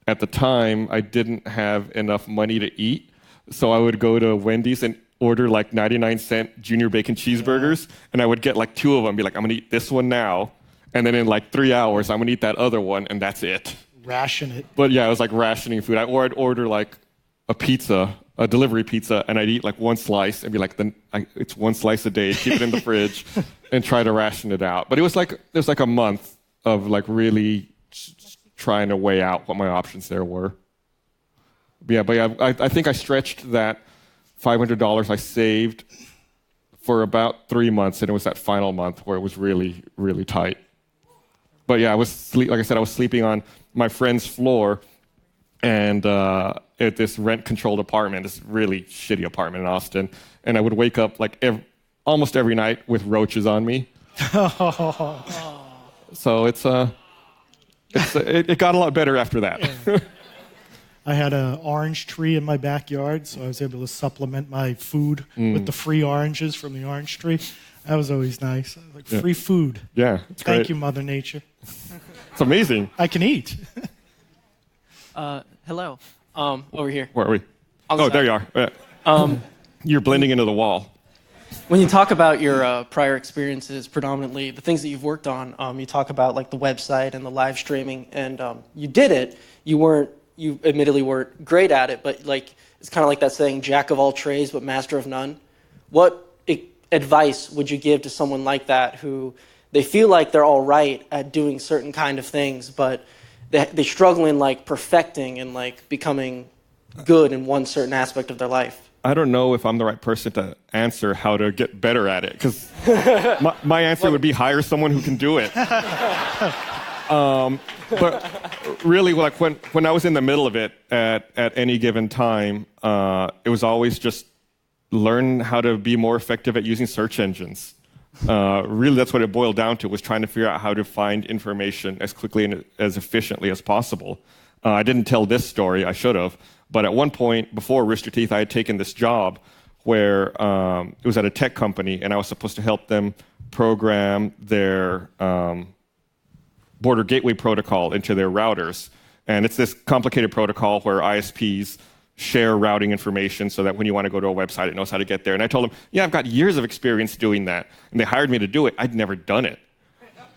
At the time, I didn't have enough money to eat, so I would go to Wendy's and order like 99-cent junior bacon cheeseburgers, and I would get like 2 of them, be like, I'm going to eat this one now, and then in like 3 hours, I'm going to eat that other one, and that's it. Ration it. But yeah, it was like rationing food. I'd order like a pizza, a delivery pizza, and I'd eat like one slice and be like, it's one slice a day, keep it in the fridge, and try to ration it out. But it was like a month of like really trying to weigh out what my options there were. But I think I stretched that $500 I saved for about 3 months, and it was that final month where it was really, really tight. But yeah, like I said, I was sleeping on my friend's floor, and at this rent-controlled apartment, this really shitty apartment in Austin, and I would wake up like almost every night with roaches on me. So it got a lot better after that. I had an orange tree in my backyard, so I was able to supplement my food with the free oranges from the orange tree. That was always nice. Like free food. Yeah, it's great. Thank you, Mother Nature. It's amazing. I can eat. Hello. Over here. Where are we? There you are. You're blending into the wall. When you talk about your prior experiences, predominantly the things that you've worked on, you talk about like the website and the live streaming, and you did it. You admittedly weren't great at it, but like it's kind of like that saying, "Jack of all trades, but master of none." What advice would you give to someone like that who they feel like they're all right at doing certain kind of things, but they struggle in like perfecting and like becoming good in one certain aspect of their life? I don't know if I'm the right person to answer how to get better at it, because my answer would be hire someone who can do it. But really, like when I was in the middle of it at any given time, it was always just learn how to be more effective at using search engines. Really, that's what it boiled down to, was trying to figure out how to find information as quickly and as efficiently as possible. I didn't tell this story, I should have, but at one point before Rooster Teeth, I had taken this job where it was at a tech company, and I was supposed to help them program their border gateway protocol into their routers. And it's this complicated protocol where ISPs share routing information so that when you want to go to a website, it knows how to get there. And I told them, yeah, I've got years of experience doing that. And they hired me to do it. I'd never done it.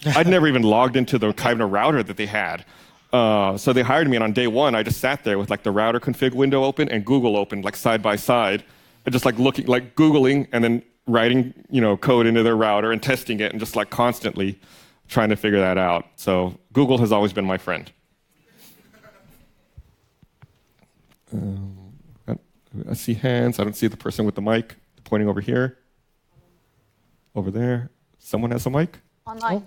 I'd never even logged into the kind of router that they had. So they hired me, and on day one, I just sat there with like the router config window open and Google open, like side by side, and just like looking, like Googling, and then writing, code into their router and testing it, and just like constantly trying to figure that out. So Google has always been my friend. I see hands. I don't see the person with the mic pointing over here. Over there. Someone has a mic? Online.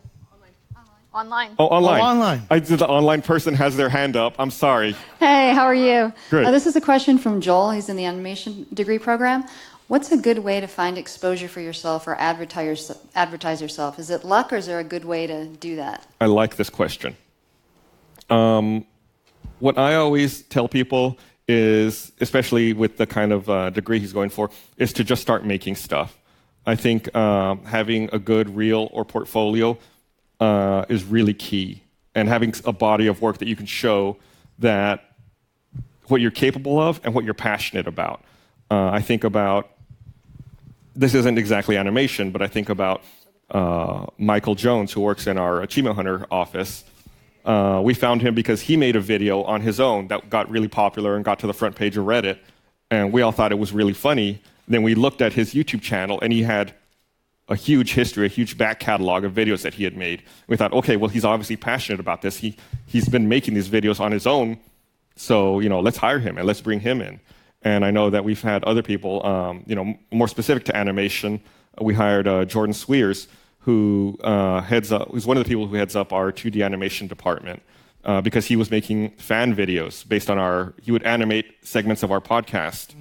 Online. Oh, online. Oh, online. The online person has their hand up. I'm sorry. Hey, how are you? Great. This is a question from Joel. He's in the animation degree program. What's a good way to find exposure for yourself or advertise yourself? Is it luck, or is there a good way to do that? I like this question. What I always tell people is, especially with the kind of degree he's going for, is to just start making stuff. I think having a good reel or portfolio is really key, and having a body of work that you can show that what you're capable of and what you're passionate about. I think about, this isn't exactly animation, but I think about Michael Jones, who works in our Achievement Hunter office. We found him because he made a video on his own that got really popular and got to the front page of Reddit, and we all thought it was really funny. Then we looked at his YouTube channel, and he had a huge history, a huge back catalog of videos that he had made. We thought, okay, well, he's obviously passionate about this. He's been making these videos on his own, so let's hire him and let's bring him in. And I know that we've had other people, more specific to animation. We hired Jordan Sweers, who's one of the people who heads up our 2D animation department, because he was making fan videos based on he would animate segments of our podcast.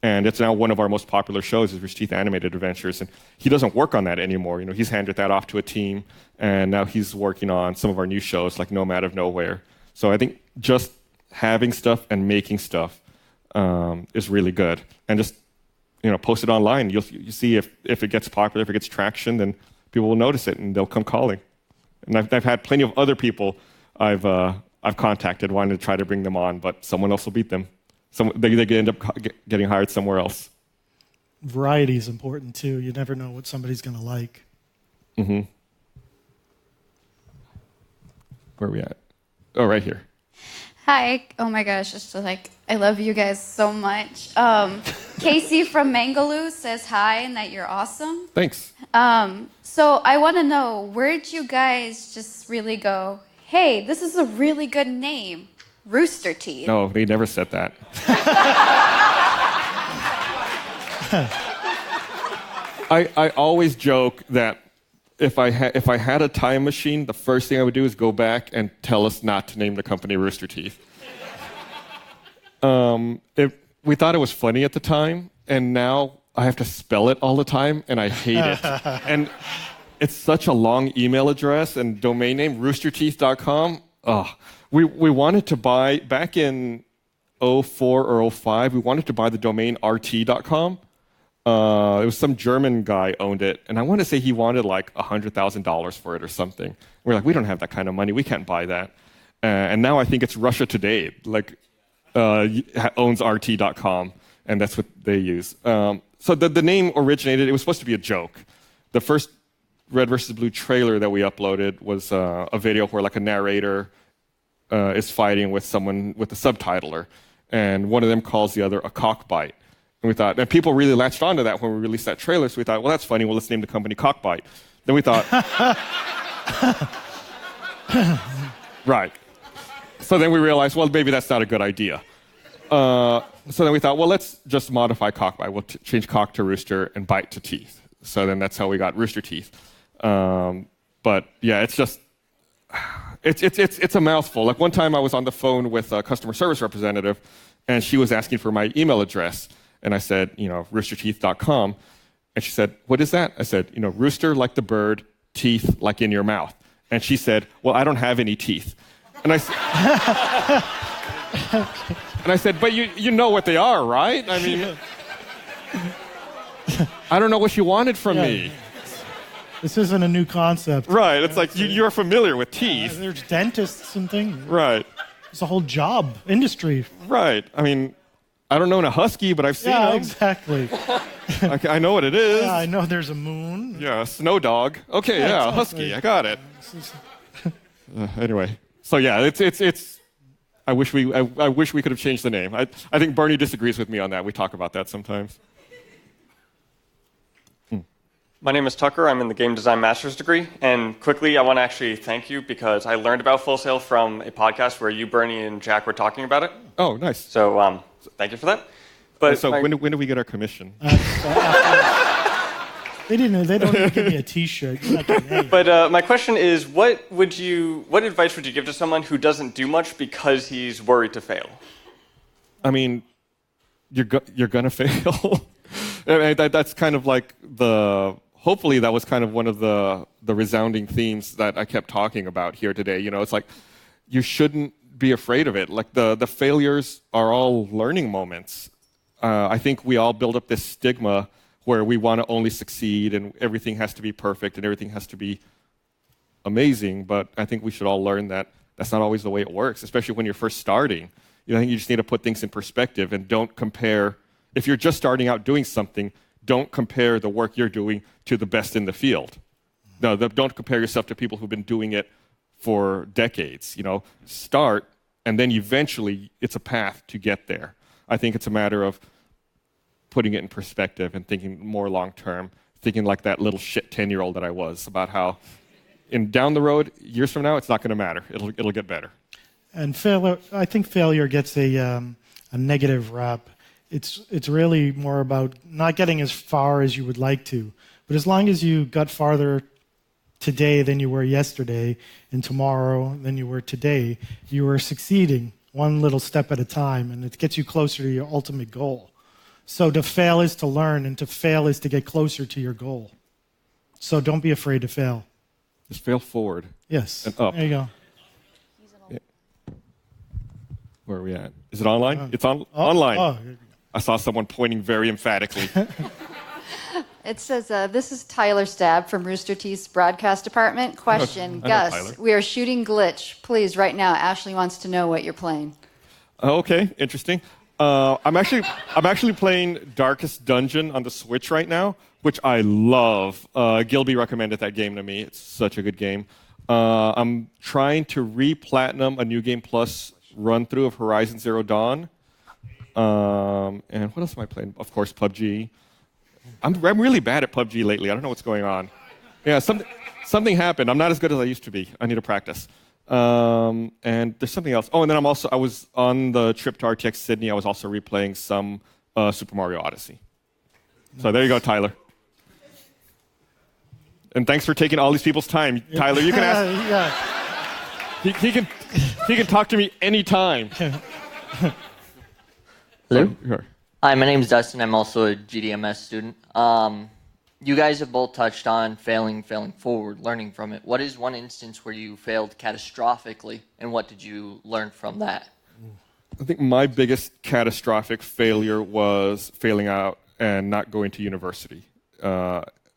And it's now one of our most popular shows, is Rooster Teeth Animated Adventures. And he doesn't work on that anymore. He's handed that off to a team, and now he's working on some of our new shows, like Nomad of Nowhere. So I think just having stuff and making stuff is really good. And just post it online. You see if it gets popular, if it gets traction, then people will notice it and they'll come calling. And I've had plenty of other people I've contacted wanting to try to bring them on, but someone else will beat them. They end up getting hired somewhere else. Variety is important too. You never know what somebody's going to like. Mm-hmm. Where are we at? Oh, right here. Hi. Oh my gosh, it's just I love you guys so much. Casey from Mangaloo says hi and that you're awesome. Thanks. So I want to know, where'd you guys just really go, hey, this is a really good name, Rooster Teeth? No, they never said that. I always joke that if I had a time machine, the first thing I would do is go back and tell us not to name the company Rooster Teeth. We thought it was funny at the time, and now I have to spell it all the time, and I hate it. And it's such a long email address and domain name, roosterteeth.com. We wanted to buy, back in 04 or 05, we wanted to buy the domain rt.com. It was some German guy owned it, and I want to say he wanted like $100,000 for it or something. We're like, we don't have that kind of money. We can't buy that. And now I think it's Russia Today, owns rt.com, and that's what they use. So the name originated, it was supposed to be a joke. The first Red vs. Blue trailer that we uploaded was a video where like a narrator is fighting with someone with a subtitler, and one of them calls the other a cockbite. And we thought, and people really latched onto that when we released that trailer, so we thought, well, that's funny, well, let's name the company Cockbite. Then we thought, right. So then we realized, well, maybe that's not a good idea. So then we thought, well, let's just modify Cockbite. We'll change cock to rooster and bite to teeth. So then that's how we got Rooster Teeth. But yeah, it's just, It's a mouthful. Like one time I was on the phone with a customer service representative, and she was asking for my email address. And I said, roosterteeth.com. And she said, what is that? I said, rooster like the bird, teeth like in your mouth. And she said, well, I don't have any teeth. And I said, but you know what they are, right? I mean, I don't know what you wanted from me. This isn't a new concept. Right. It's like you're familiar with teeth. There's dentists and things. Right. It's a whole job, industry. Right. I mean, I don't know in a husky, but I've seen them. Exactly. I know what it is. Yeah, I know there's a moon. Yeah, a snow dog. Okay, yeah, exactly. Husky. I got it. Anyway, so yeah, it's. I wish we could have changed the name. I think Bernie disagrees with me on that. We talk about that sometimes. My name is Tucker. I'm in the game design master's degree. And quickly, I want to actually thank you because I learned about Full Sail from a podcast where you, Bernie, and Jack were talking about it. Oh, nice. So thank you for that. But so when do we get our commission? They don't even give me a T-shirt. But my question is, what advice would you give to someone who doesn't do much because he's worried to fail? I mean, you're gonna fail. I mean, that's kind of like hopefully that was kind of one of the resounding themes that I kept talking about here today. It's like you shouldn't be afraid of it. Like the failures are all learning moments. I think we all build up this stigma where we want to only succeed and everything has to be perfect and everything has to be amazing. But I think we should all learn that that's not always the way it works, especially when you're first starting. I think you just need to put things in perspective and don't compare. If you're just starting out doing something, don't compare the work you're doing to the best in the field. No, don't compare yourself to people who've been doing it for decades. Start, and then eventually it's a path to get there. I think it's a matter of putting it in perspective and thinking more long-term, thinking like that little shit 10-year-old that I was about how down the road, years from now, it's not going to matter. It'll get better. And I think failure gets a negative rap. It's really more about not getting as far as you would like to. But as long as you got farther today than you were yesterday, and tomorrow than you were today, you are succeeding one little step at a time, and it gets you closer to your ultimate goal. So to fail is to learn, and to fail is to get closer to your goal. So don't be afraid to fail. Just fail forward. Yes. And up. There you go. Yeah. Where are we at? Is it online? It's online. Oh. I saw someone pointing very emphatically. It says, this is Tyler Stab from Rooster Teeth's broadcast department. Question, Gus, we are shooting Glitch. Please, right now, Ashley wants to know what you're playing. Okay, interesting. I'm actually playing Darkest Dungeon on the Switch right now, which I love. Gilby recommended that game to me. It's such a good game. I'm trying to re-platinum a New Game Plus run-through of Horizon Zero Dawn. And what else am I playing? Of course, PUBG. I'm really bad at PUBG lately. I don't know what's going on. Yeah, something happened. I'm not as good as I used to be. I need to practice. And there's something else. Oh, and then I was on the trip to RTX Sydney. I was also replaying some Super Mario Odyssey. So there you go, Tyler. And thanks for taking all these people's time, Tyler. You can ask. Yeah. He can talk to me anytime. Hello. Hi, my name is Dustin. I'm also a GDMS student. You guys have both touched on failing forward, learning from it. What is one instance where you failed catastrophically, and what did you learn from that? I think my biggest catastrophic failure was failing out and not going to university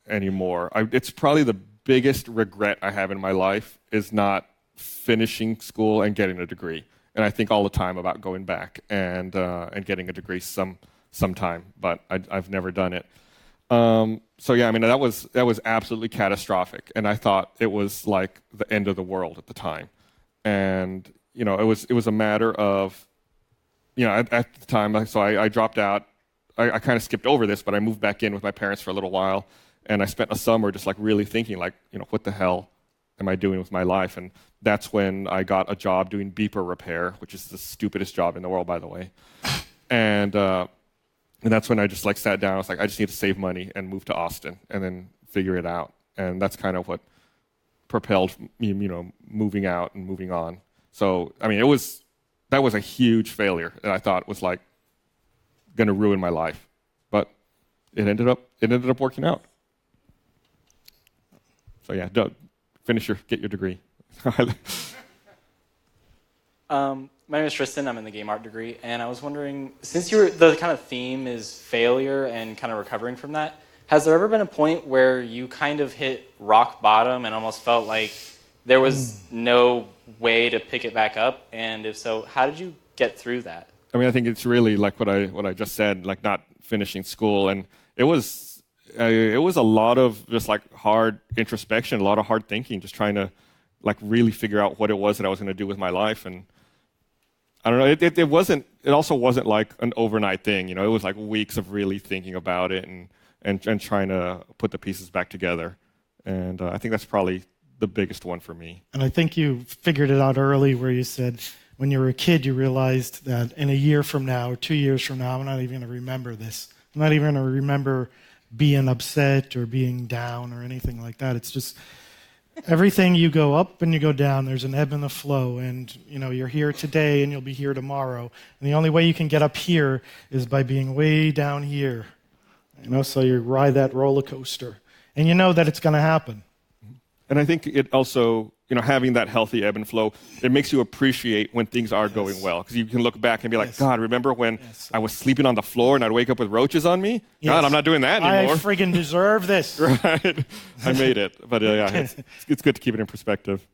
anymore. It's probably the biggest regret I have in my life is not finishing school and getting a degree. And I think all the time about going back and getting a degree sometime, but I've never done it. So yeah, I mean that was absolutely catastrophic, and I thought it was like the end of the world at the time. And it was a matter of, at the time, so I dropped out. I kind of skipped over this, but I moved back in with my parents for a little while, and I spent a summer just like really thinking like, what the hell am I doing with my life? And that's when I got a job doing beeper repair, which is the stupidest job in the world, by the way. And that's when I just like sat down. I was like, I just need to save money and move to Austin and then figure it out. And that's kind of what propelled me, moving out and moving on. So, I mean, that was a huge failure that I thought was like going to ruin my life, but it ended up working out. So yeah, get your degree. My name is Tristan. I'm in the game art degree, and I was wondering, since the kind of theme is failure and kind of recovering from that, has there ever been a point where you kind of hit rock bottom and almost felt like there was no way to pick it back up? And if so, how did you get through that? I mean, I think it's really like what I just said, like not finishing school, and it was a lot of just like hard introspection, a lot of hard thinking, just trying to like really figure out what it was that I was going to do with my life. And I don't know, it also wasn't like an overnight thing, it was like weeks of really thinking about it and trying to put the pieces back together. And I think that's probably the biggest one for me. And I think you figured it out early where you said when you were a kid, you realized that in a year from now or 2 years from now, I'm not even going to remember this. I'm not even going to remember being upset or being down or anything like that. It's just everything, you go up and you go down. There's an ebb and a flow. And, you're here today and you'll be here tomorrow. And the only way you can get up here is by being way down here. So you ride that roller coaster. And you know that it's going to happen. And I think it also, having that healthy ebb and flow, it makes you appreciate when things are going well. Because you can look back and be like, God, remember when I was sleeping on the floor and I'd wake up with roaches on me? Yes. God, I'm not doing that anymore. I friggin' deserve this. Right. I made it. But yeah, it's good to keep it in perspective.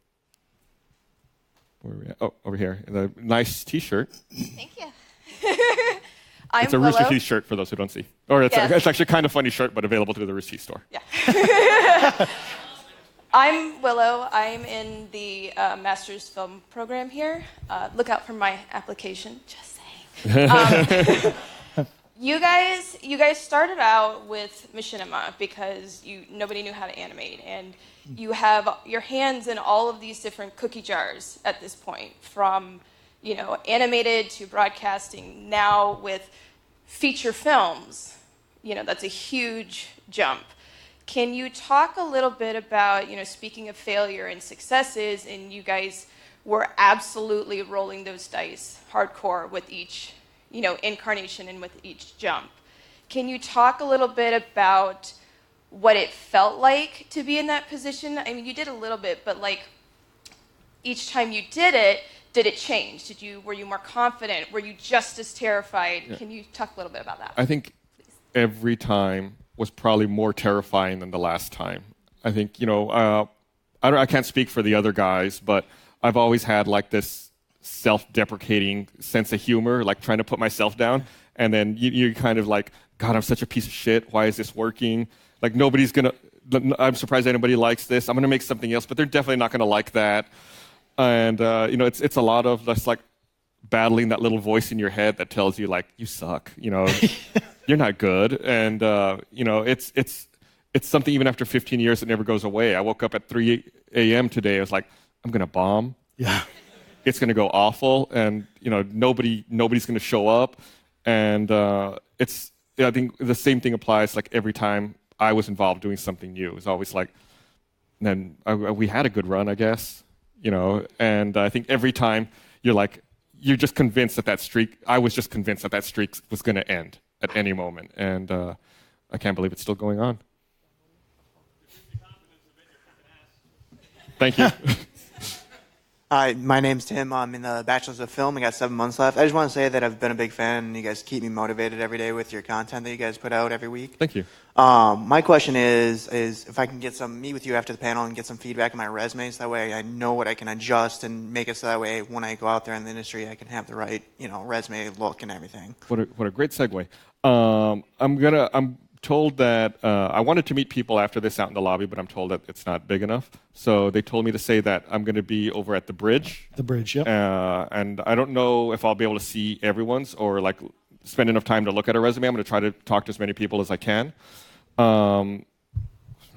Where are we at? Oh, over here. The nice T-shirt. Thank you. It's a Willow. Rooster Teeth shirt for those who don't see. Or it's actually kind of funny shirt, but available through the Rooster Teeth store. Yeah. I'm Willow. I'm in the master's film program here. Look out for my application. Just saying. You guys started out with machinima because nobody knew how to animate, and you have your hands in all of these different cookie jars at this point, from animated to broadcasting. Now with feature films, that's a huge jump. Can you talk a little bit about, speaking of failure and successes, and you guys were absolutely rolling those dice hardcore with each, incarnation and with each jump. Can you talk a little bit about what it felt like to be in that position? I mean, you did a little bit, but like each time you did it change? Were you more confident? Were you just as terrified? Yeah. Can you talk a little bit about that? I think every time was probably more terrifying than the last time. I think, I can't speak for the other guys, but I've always had like this self-deprecating sense of humor, like trying to put myself down. And then you kind of like, God, I'm such a piece of shit. Why is this working? Like I'm surprised anybody likes this. I'm going to make something else, but they're definitely not going to like that. And, it's a lot of just like battling that little voice in your head that tells you like, you suck, you're not good. And, it's something even after 15 years that never goes away. I woke up at 3 a.m. today. I was like, I'm going to bomb. Yeah. It's going to go awful. And, nobody's going to show up. And I think the same thing applies like every time I was involved doing something new. It was always like, then we had a good run, I guess. And I think every time you're just convinced that streak, I was just convinced that streak was going to end at any moment. And I can't believe it's still going on. Thank you. Hi, my name's Tim. I'm in the Bachelor's of Film. I got 7 months left. I just want to say that I've been a big fan, and you guys keep me motivated every day with your content that you guys put out every week. Thank you. My question is if I can meet with you after the panel and get some feedback on my resume, so that way I know what I can adjust and make it so that way when I go out there in the industry, I can have the right, resume look and everything. What a great segue. I'm told that I wanted to meet people after this out in the lobby, but I'm told that it's not big enough. So they told me to say that I'm going to be over at the bridge. The bridge, yep. And I don't know if I'll be able to see everyone's or like spend enough time to look at a resume. I'm going to try to talk to as many people as I can. I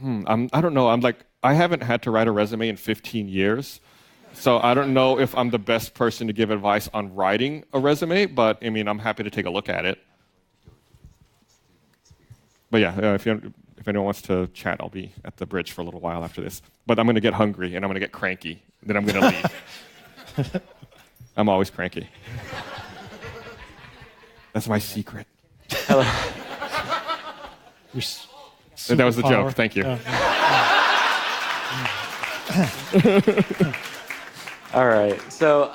don't know. I haven't had to write a resume in 15 years. So I don't know if I'm the best person to give advice on writing a resume, but I mean, I'm happy to take a look at it. But yeah, if you If anyone wants to chat, I'll be at the bridge for a little while after this. But I'm going to get hungry, and I'm going to get cranky. Then I'm going to leave. I'm always cranky. That's my secret. Your that was the superpower. joke. Thank you. All right. So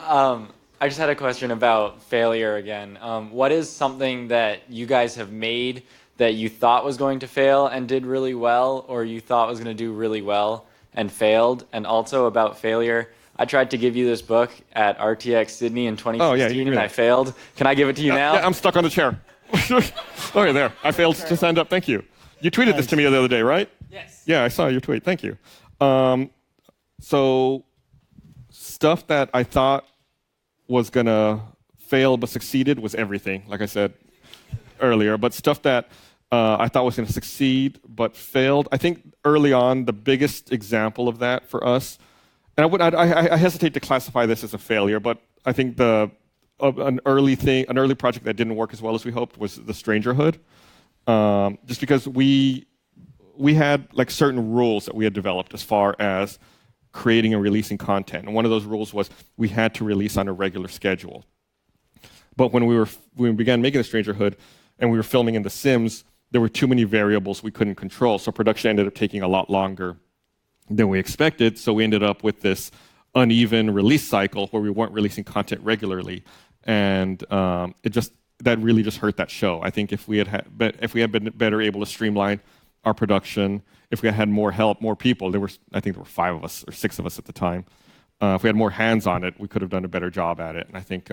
I just had a question about failure again. What is something that you guys have made that you thought was going to fail and did really well, or you thought was going to do really well and failed? And also about failure, I tried to give you this book at RTX Sydney in 2016, and I failed. Can I give it to you now? Yeah, I'm stuck on the chair. Okay, there. I failed to stand up. Thank you. You tweeted this to me the other day, right? Yes. Yeah, I saw your tweet. Thank you. So stuff that I thought was going to fail but succeeded was everything, like I said earlier. But stuff that I thought was going to succeed but failed, I think early on, the biggest example of that for us, and I hesitate to classify this as a failure, but I think an early project that didn't work as well as we hoped was the Strangerhood. Just because we had like certain rules that we had developed as far as creating and releasing content. And one of those rules was we had to release on a regular schedule. But when we began making the Strangerhood and we were filming in The Sims, there were too many variables we couldn't control. So production ended up taking a lot longer than we expected. So we ended up with this uneven release cycle where we weren't releasing content regularly. And that really just hurt that show. I think if we had been better able to streamline our production, if we had more help, more people, I think there were 5 of us or 6 of us at the time. If we had more hands on it, we could have done a better job at it. And I think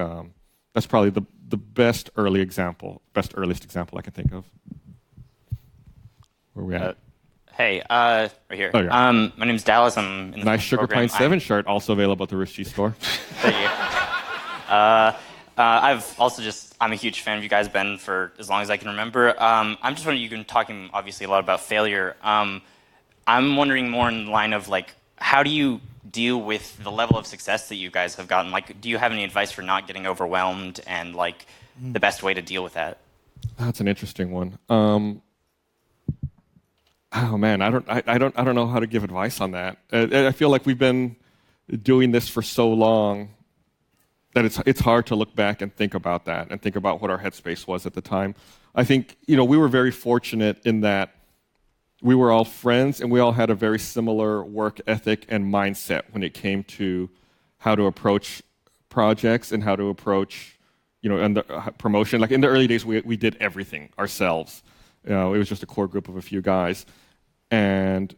that's probably the best earliest example I can think of. Where are we at? Hey, right here. Oh, yeah. My name's Dallas. I'm in the nice Sugar program. Pine 7 shirt, also available at the Rooster Teeth store. Thank you. I'm a huge fan of you guys, been for as long as I can remember. I'm just wondering, you've been talking obviously a lot about failure. I'm wondering more in the line of like, how do you deal with the level of success that you guys have gotten? Like, do you have any advice for not getting overwhelmed and like the best way to deal with that? That's an interesting one. Oh man, I don't know how to give advice on that. I feel like we've been doing this for so long that it's hard to look back and think about that and think about what our headspace was at the time. I think we were very fortunate in that we were all friends and we all had a very similar work ethic and mindset when it came to how to approach projects and how to approach and the promotion. Like in the early days, we did everything ourselves. It was just a core group of a few guys, and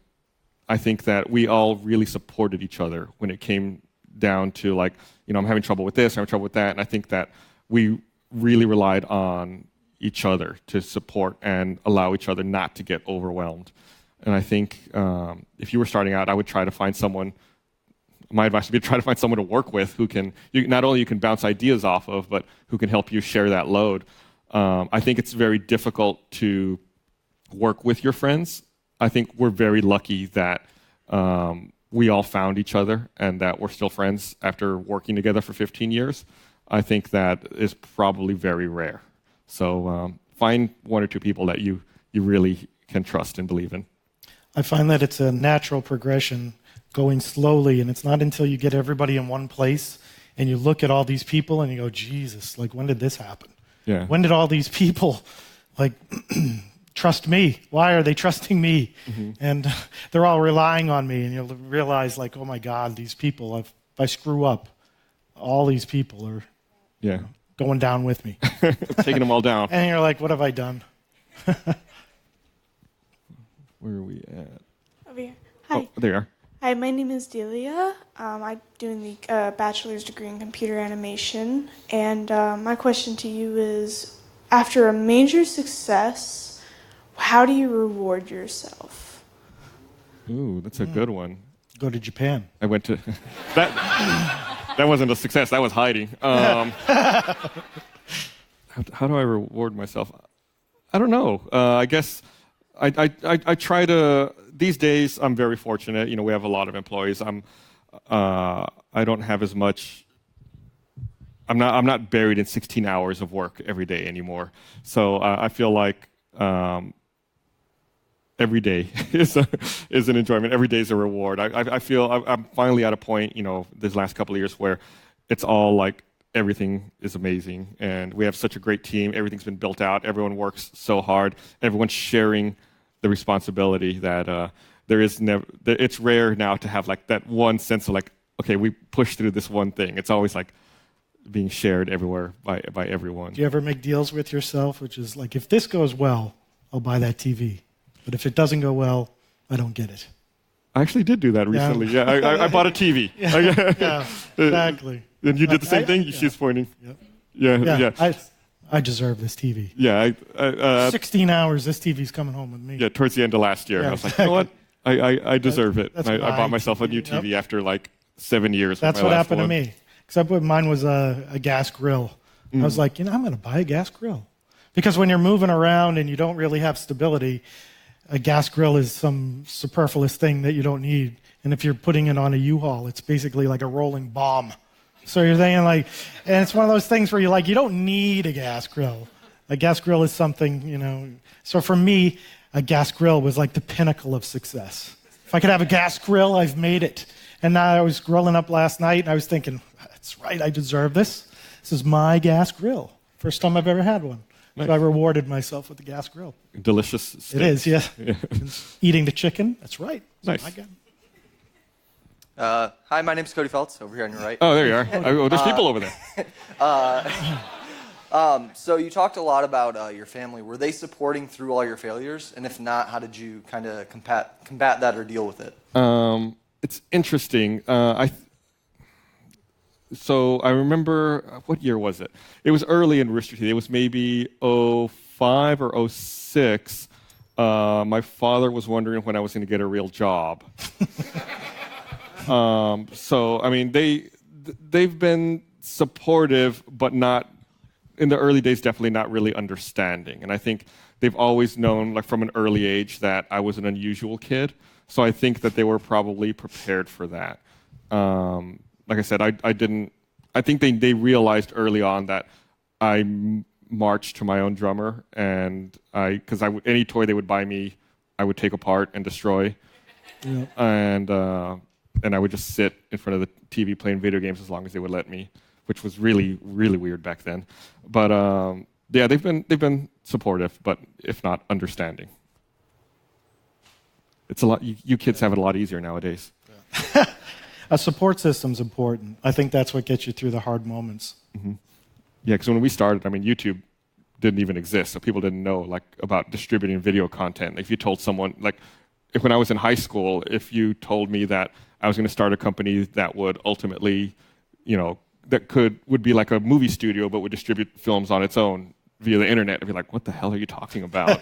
I think that we all really supported each other when it came down to like, I'm having trouble with this, I'm having trouble with that, and I think that we really relied on each other to support and allow each other not to get overwhelmed. And I think if you were starting out, I would try to find someone. My advice would be to try to find someone to work with who can not only you can bounce ideas off of, but who can help you share that load. I think it's very difficult to work with your friends. I think we're very lucky that we all found each other and that we're still friends after working together for 15 years. I think that is probably very rare. So find 1 or 2 people that you really can trust and believe in. I find that it's a natural progression going slowly, and it's not until you get everybody in one place and you look at all these people and you go, Jesus, like when did this happen? Yeah. When did all these people like trust me? Why are they trusting me? Mm-hmm. And they're all relying on me, and you'll realize like, oh my God, these people, if I screw up, all these people are going down with me. Taking them all down. And you're like, what have I done? Where are we at? Over here. Hi. Oh, there you are. Hi, my name is Delia. I'm doing the bachelor's degree in computer animation. And my question to you is, after a major success, how do you reward yourself? Ooh, that's a good one. Go to Japan. I went to... That wasn't a success. That was hiding. How do I reward myself? I don't know. I guess I try to... These days, I'm very fortunate. We have a lot of employees. I don't have as much... I'm not buried in 16 hours of work every day anymore. So I feel like every day is an enjoyment. Every day is a reward. I feel I'm finally at a point, this last couple of years where it's all like everything is amazing, and we have such a great team. Everything's been built out. Everyone works so hard. Everyone's sharing the responsibility that there is never. It's rare now to have like that one sense of like, okay, we pushed through this one thing. It's always like being shared everywhere by everyone. Do you ever make deals with yourself, which is like, if this goes well, I'll buy that TV, but if it doesn't go well, I don't get it? I actually did do that recently. Yeah, I bought a TV. Yeah, exactly. And you did the same thing? She's pointing. Yep. Yeah. I deserve this TV. Yeah. 16 hours, this TV's coming home with me. Yeah, towards the end of last year. Yeah, I was like, you know what? I deserve it. That's I bought myself a new TV after like 7 years. That's what happened to me. Except mine was a gas grill. I was like, I'm going to buy a gas grill. Because when you're moving around and you don't really have stability, a gas grill is some superfluous thing that you don't need. And if you're putting it on a U-Haul, it's basically like a rolling bomb. So you're thinking like, and it's one of those things where you're like, you don't need a gas grill. A gas grill is something, So for me, a gas grill was like the pinnacle of success. If I could have a gas grill, I've made it. And now I was grilling up last night, and I was thinking, that's right, I deserve this. This is my gas grill. First time I've ever had one. Nice. So I rewarded myself with the gas grill. Delicious steak. It is, yeah. Eating the chicken, that's right. Nice. Hi, my name's Cody Feltz, over here on your right. Oh, there you are. Oh, there's people over there. So you talked a lot about your family. Were they supporting through all your failures? And if not, how did you kind of combat that or deal with it? It's interesting. So I remember, what year was it? It was early in Rooster Teeth. It was maybe 05 or 06. My father was wondering when I was going to get a real job. So, I mean, they've been supportive, but not, in the early days, definitely not really understanding. And I think they've always known, like from an early age, that I was an unusual kid. So I think that they were probably prepared for that. Like I said, I think they realized early on that I marched to my own drummer, and because any toy they would buy me, I would take apart and destroy. Yeah. And I would just sit in front of the TV playing video games as long as they would let me, which was really, really weird back then. But yeah, they've been supportive, but if not understanding. It's a lot. You kids have it a lot easier nowadays. Yeah. A support system's important. I think that's what gets you through the hard moments. Mm-hmm. Yeah, because when we started, I mean, YouTube didn't even exist, so people didn't know like about distributing video content. If you told someone, like, when I was in high school, if you told me that I was going to start a company that would ultimately, would be like a movie studio but would distribute films on its own via the internet, I'd be like, what the hell are you talking about?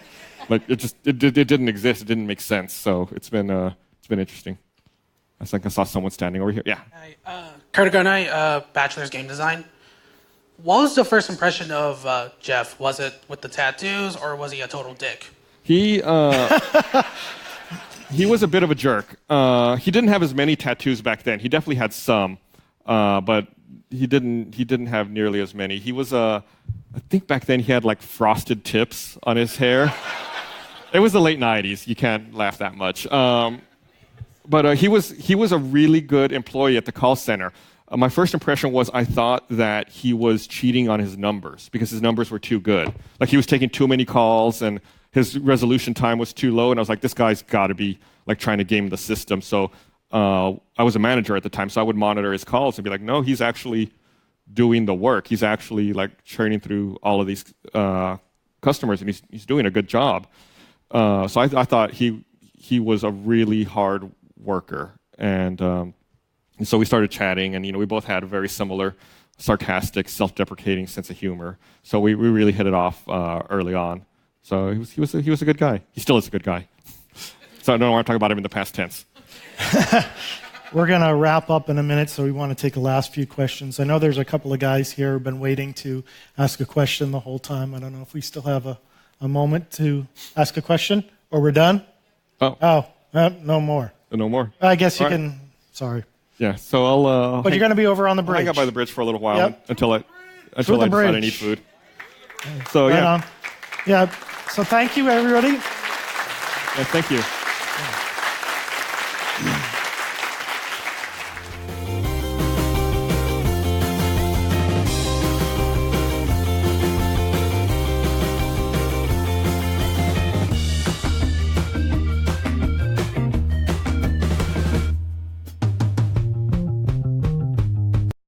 Like, it didn't exist. It didn't make sense. So it's been interesting. I think I saw someone standing over here. Yeah. Hi, Kurt Gunai, bachelor's game design. What was the first impression of Jeff? Was it with the tattoos, or was he a total dick? He was a bit of a jerk. He didn't have as many tattoos back then. He definitely had some, but he didn't have nearly as many. He was I think back then he had like frosted tips on his hair. It was the late 90s. You can't laugh that much. But he was a really good employee at the call center. My first impression was I thought that he was cheating on his numbers because his numbers were too good. Like he was taking too many calls and his resolution time was too low. And I was like, this guy's got to be like trying to game the system. So I was a manager at the time, so I would monitor his calls and be like, no, he's actually doing the work. He's actually like churning through all of these customers, and he's doing a good job. So I thought he was a really hard worker, and so we started chatting, and we both had a very similar sarcastic, self-deprecating sense of humor. So we really hit it off early on. So he was a good guy. He still is a good guy. So I don't want to talk about him in the past tense. We're going to wrap up in a minute, so we want to take the last few questions. I know there's a couple of guys here who've been waiting to ask a question the whole time. I don't know if we still have a moment to ask a question, or we're done? No more. No more. I guess you can. Sorry. Yeah. So I'll. But you're going to be over on the bridge. I'll hang out by the bridge for a little while. Yep. until I decide I need food. So right on. Yeah. So thank you, everybody. Thank you.